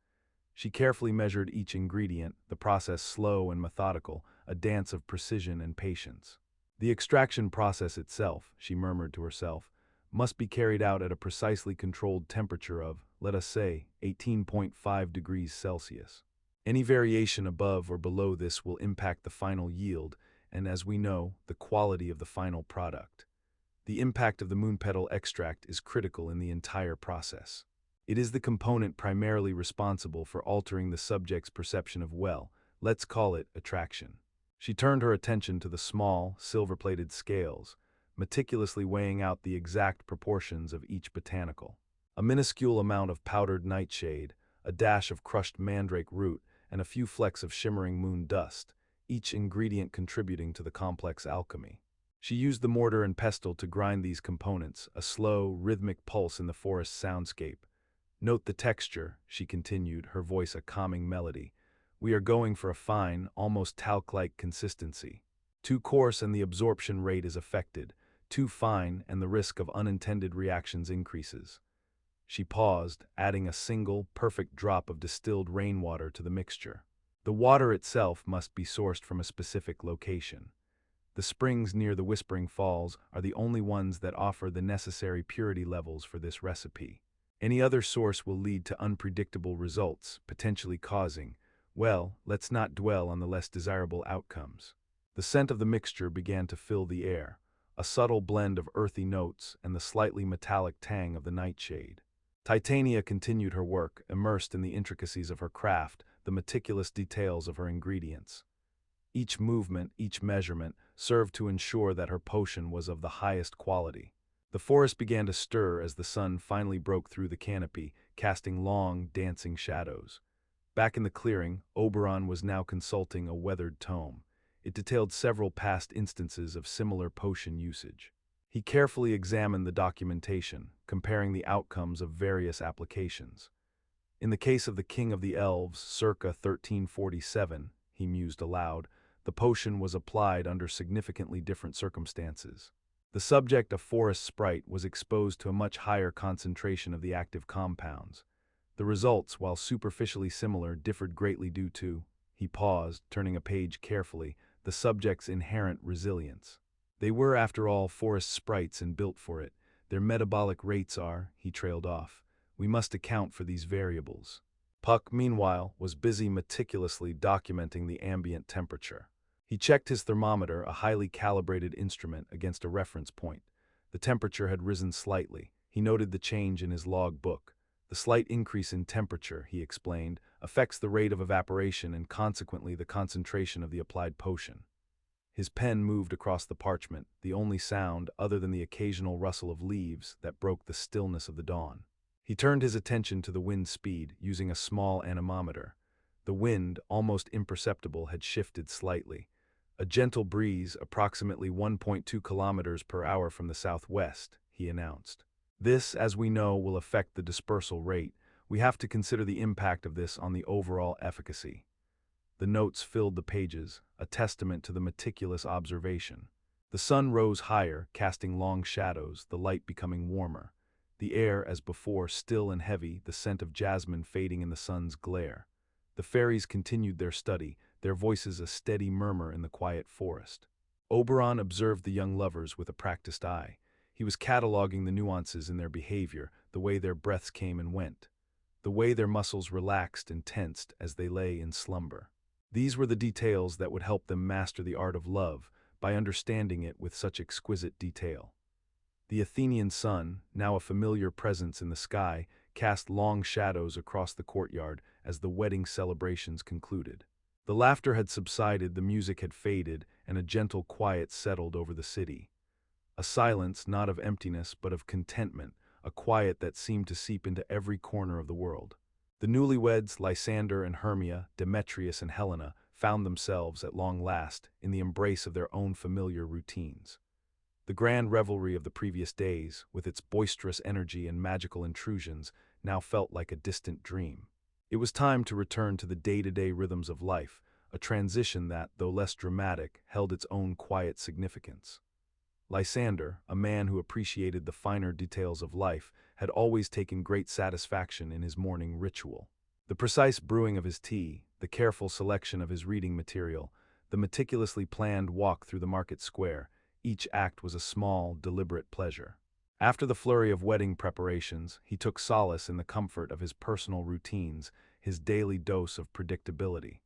She carefully measured each ingredient, the process slow and methodical, a dance of precision and patience. The extraction process itself, she murmured to herself, must be carried out at a precisely controlled temperature of, let us say, 18.5 degrees Celsius. Any variation above or below this will impact the final yield and, as we know, the quality of the final product. The impact of the moon petal extract is critical in the entire process. It is the component primarily responsible for altering the subject's perception of, well, let's call it attraction. She turned her attention to the small, silver-plated scales, meticulously weighing out the exact proportions of each botanical. A minuscule amount of powdered nightshade, a dash of crushed mandrake root, and a few flecks of shimmering moon dust, each ingredient contributing to the complex alchemy. She used the mortar and pestle to grind these components, a slow, rhythmic pulse in the forest soundscape. Note the texture, she continued, her voice a calming melody. We are going for a fine, almost talc-like consistency. Too coarse and the absorption rate is affected. Too fine and the risk of unintended reactions increases. She paused, adding a single, perfect drop of distilled rainwater to the mixture. The water itself must be sourced from a specific location. The springs near the Whispering Falls are the only ones that offer the necessary purity levels for this recipe. Any other source will lead to unpredictable results, potentially causing, well, let's not dwell on the less desirable outcomes. The scent of the mixture began to fill the air, a subtle blend of earthy notes and the slightly metallic tang of the nightshade. Titania continued her work, immersed in the intricacies of her craft, the meticulous details of her ingredients. Each movement, each measurement, served to ensure that her potion was of the highest quality. The forest began to stir as the sun finally broke through the canopy, casting long, dancing shadows. Back in the clearing, Oberon was now consulting a weathered tome. It detailed several past instances of similar potion usage. He carefully examined the documentation, comparing the outcomes of various applications. In the case of the King of the Elves, circa 1347, he mused aloud, the potion was applied under significantly different circumstances. The subject, a forest sprite, was exposed to a much higher concentration of the active compounds. The results, while superficially similar, differed greatly due to, he paused, turning a page carefully, the subject's inherent resilience. They were, after all, forest sprites and built for it. Their metabolic rates are, he trailed off. We must account for these variables. Puck, meanwhile, was busy meticulously documenting the ambient temperature. He checked his thermometer, a highly calibrated instrument, against a reference point. The temperature had risen slightly. He noted the change in his log book. The slight increase in temperature, he explained, affects the rate of evaporation and consequently the concentration of the applied potion. His pen moved across the parchment, the only sound, other than the occasional rustle of leaves, that broke the stillness of the dawn. He turned his attention to the wind speed, using a small anemometer. The wind, almost imperceptible, had shifted slightly. A gentle breeze, approximately 1.2 kilometers per hour from the southwest, he announced. This, as we know, will affect the dispersal rate. We have to consider the impact of this on the overall efficacy. The notes filled the pages, a testament to the meticulous observation. The sun rose higher, casting long shadows, the light becoming warmer. The air, as before, still and heavy, the scent of jasmine fading in the sun's glare. The fairies continued their study, their voices a steady murmur in the quiet forest. Oberon observed the young lovers with a practiced eye. He was cataloging the nuances in their behavior, the way their breaths came and went, the way their muscles relaxed and tensed as they lay in slumber. These were the details that would help them master the art of love, by understanding it with such exquisite detail. The Athenian sun, now a familiar presence in the sky, cast long shadows across the courtyard as the wedding celebrations concluded. The laughter had subsided, the music had faded, and a gentle quiet settled over the city. A silence not of emptiness but of contentment, a quiet that seemed to seep into every corner of the world. The newlyweds, Lysander and Hermia, Demetrius and Helena, found themselves, at long last, in the embrace of their own familiar routines. The grand revelry of the previous days, with its boisterous energy and magical intrusions, now felt like a distant dream. It was time to return to the day-to-day rhythms of life, a transition that, though less dramatic, held its own quiet significance. Lysander, a man who appreciated the finer details of life, had always taken great satisfaction in his morning ritual. The precise brewing of his tea, the careful selection of his reading material, the meticulously planned walk through the market square, each act was a small, deliberate pleasure. After the flurry of wedding preparations, he took solace in the comfort of his personal routines, his daily dose of predictability.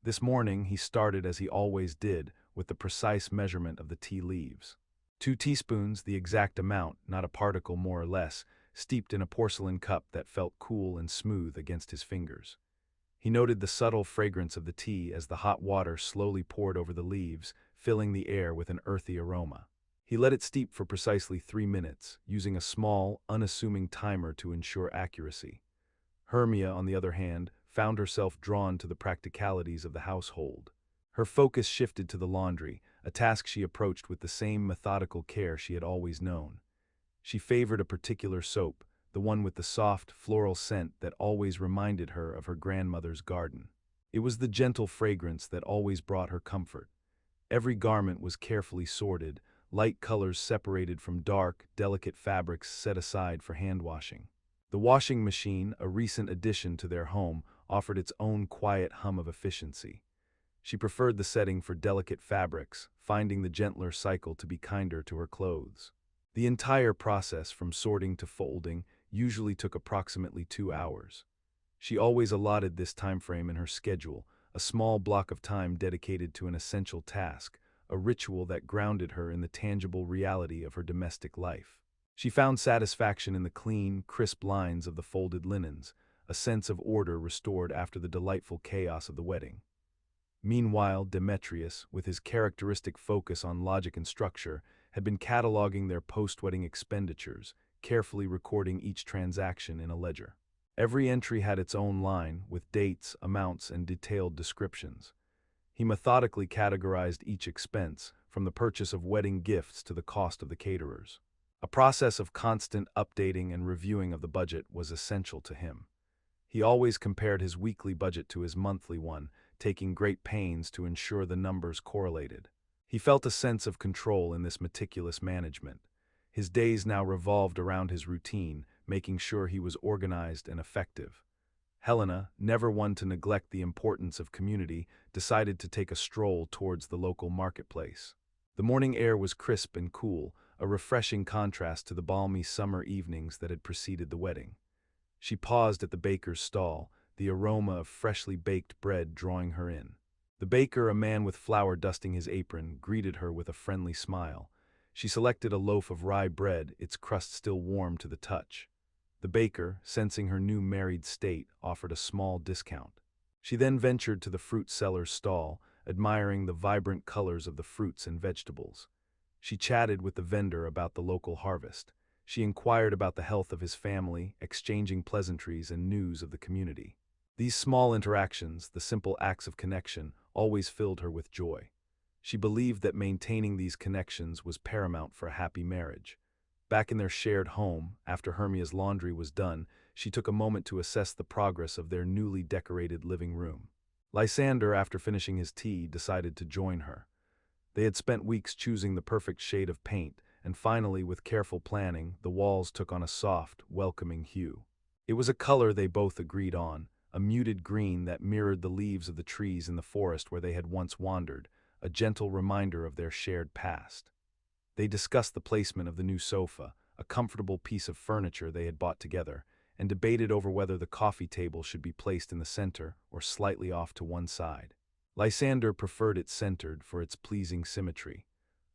This morning he started as he always did, with the precise measurement of the tea leaves. 2 teaspoons, the exact amount, not a particle more or less, steeped in a porcelain cup that felt cool and smooth against his fingers. He noted the subtle fragrance of the tea as the hot water slowly poured over the leaves, filling the air with an earthy aroma. He let it steep for precisely 3 minutes, using a small, unassuming timer to ensure accuracy. Hermia, on the other hand, found herself drawn to the practicalities of the household. Her focus shifted to the laundry, a task she approached with the same methodical care she had always known. She favored a particular soap, the one with the soft, floral scent that always reminded her of her grandmother's garden. It was the gentle fragrance that always brought her comfort. Every garment was carefully sorted, light colors separated from dark, delicate fabrics set aside for hand washing. The washing machine, a recent addition to their home, offered its own quiet hum of efficiency. She preferred the setting for delicate fabrics, finding the gentler cycle to be kinder to her clothes. The entire process, from sorting to folding, usually took approximately 2 hours. She always allotted this time frame in her schedule, a small block of time dedicated to an essential task, a ritual that grounded her in the tangible reality of her domestic life. She found satisfaction in the clean, crisp lines of the folded linens, a sense of order restored after the delightful chaos of the wedding. Meanwhile, Demetrius, with his characteristic focus on logic and structure, had been cataloging their post-wedding expenditures, carefully recording each transaction in a ledger. Every entry had its own line, with dates, amounts, and detailed descriptions. He methodically categorized each expense, from the purchase of wedding gifts to the cost of the caterers. A process of constant updating and reviewing of the budget was essential to him. He always compared his weekly budget to his monthly one, taking great pains to ensure the numbers correlated. He felt a sense of control in this meticulous management. His days now revolved around his routine, making sure he was organized and effective. Helena, never one to neglect the importance of community, decided to take a stroll towards the local marketplace. The morning air was crisp and cool, a refreshing contrast to the balmy summer evenings that had preceded the wedding. She paused at the baker's stall, the aroma of freshly baked bread drawing her in. The baker, a man with flour dusting his apron, greeted her with a friendly smile. She selected a loaf of rye bread, its crust still warm to the touch. The baker, sensing her new married state, offered a small discount. She then ventured to the fruit seller's stall, admiring the vibrant colors of the fruits and vegetables. She chatted with the vendor about the local harvest. She inquired about the health of his family, exchanging pleasantries and news of the community. These small interactions, the simple acts of connection, always filled her with joy. She believed that maintaining these connections was paramount for a happy marriage. Back in their shared home, after Hermia's laundry was done, she took a moment to assess the progress of their newly decorated living room. Lysander, after finishing his tea, decided to join her. They had spent weeks choosing the perfect shade of paint, and finally, with careful planning, the walls took on a soft, welcoming hue. It was a color they both agreed on, a muted green that mirrored the leaves of the trees in the forest where they had once wandered, a gentle reminder of their shared past. They discussed the placement of the new sofa, a comfortable piece of furniture they had bought together, and debated over whether the coffee table should be placed in the center or slightly off to one side. Lysander preferred it centered for its pleasing symmetry.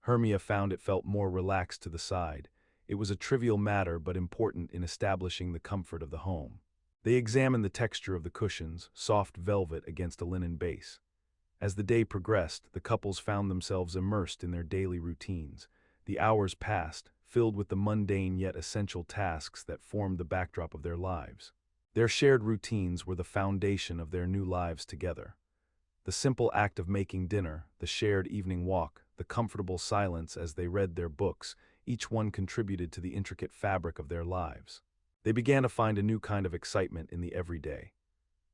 Hermia found it felt more relaxed to the side. It was a trivial matter but important in establishing the comfort of the home. They examined the texture of the cushions, soft velvet against a linen base. As the day progressed, the couples found themselves immersed in their daily routines. The hours passed, filled with the mundane yet essential tasks that formed the backdrop of their lives. Their shared routines were the foundation of their new lives together. The simple act of making dinner, the shared evening walk, the the comfortable silence as they read their books, each one contributed to the intricate fabric of their lives. They began to find a new kind of excitement in the everyday.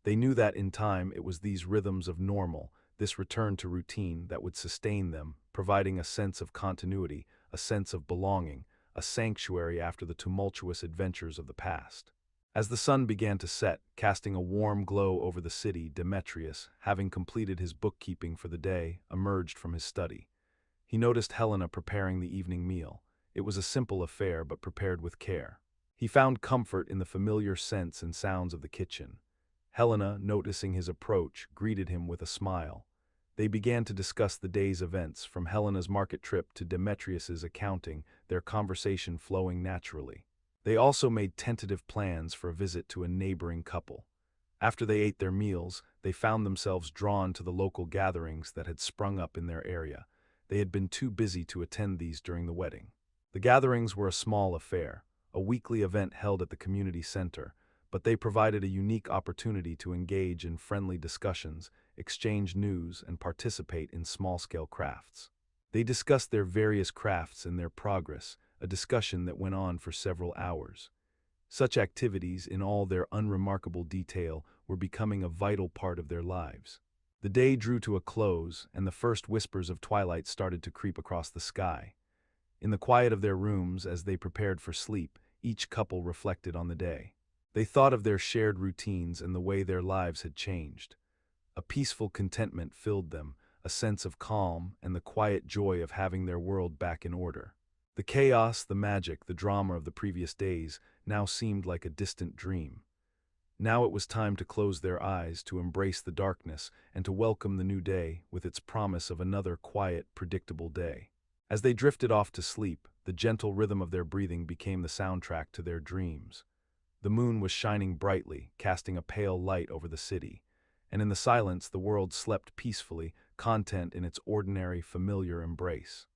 They knew that in time it was these rhythms of normal, this return to routine that would sustain them, providing a sense of continuity, a sense of belonging, a sanctuary after the tumultuous adventures of the past. As the sun began to set, casting a warm glow over the city, Demetrius, having completed his bookkeeping for the day, emerged from his study. He noticed Helena preparing the evening meal. It was a simple affair, but prepared with care. He found comfort in the familiar scents and sounds of the kitchen. Helena, noticing his approach, greeted him with a smile. They began to discuss the day's events, from Helena's market trip to Demetrius's accounting, their conversation flowing naturally. They also made tentative plans for a visit to a neighboring couple. After they ate their meals, they found themselves drawn to the local gatherings that had sprung up in their area. They had been too busy to attend these during the wedding. The gatherings were a small affair, a weekly event held at the community center, but they provided a unique opportunity to engage in friendly discussions, exchange news, and participate in small-scale crafts. They discussed their various crafts and their progress, a discussion that went on for several hours. Such activities, in all their unremarkable detail, were becoming a vital part of their lives. The day drew to a close, and the first whispers of twilight started to creep across the sky. In the quiet of their rooms, as they prepared for sleep, each couple reflected on the day. They thought of their shared routines and the way their lives had changed. A peaceful contentment filled them, a sense of calm and the quiet joy of having their world back in order. The chaos, the magic, the drama of the previous days now seemed like a distant dream. Now it was time to close their eyes, to embrace the darkness, and to welcome the new day with its promise of another quiet, predictable day. As they drifted off to sleep, the gentle rhythm of their breathing became the soundtrack to their dreams. The moon was shining brightly, casting a pale light over the city, and in the silence the world slept peacefully, content in its ordinary, familiar embrace.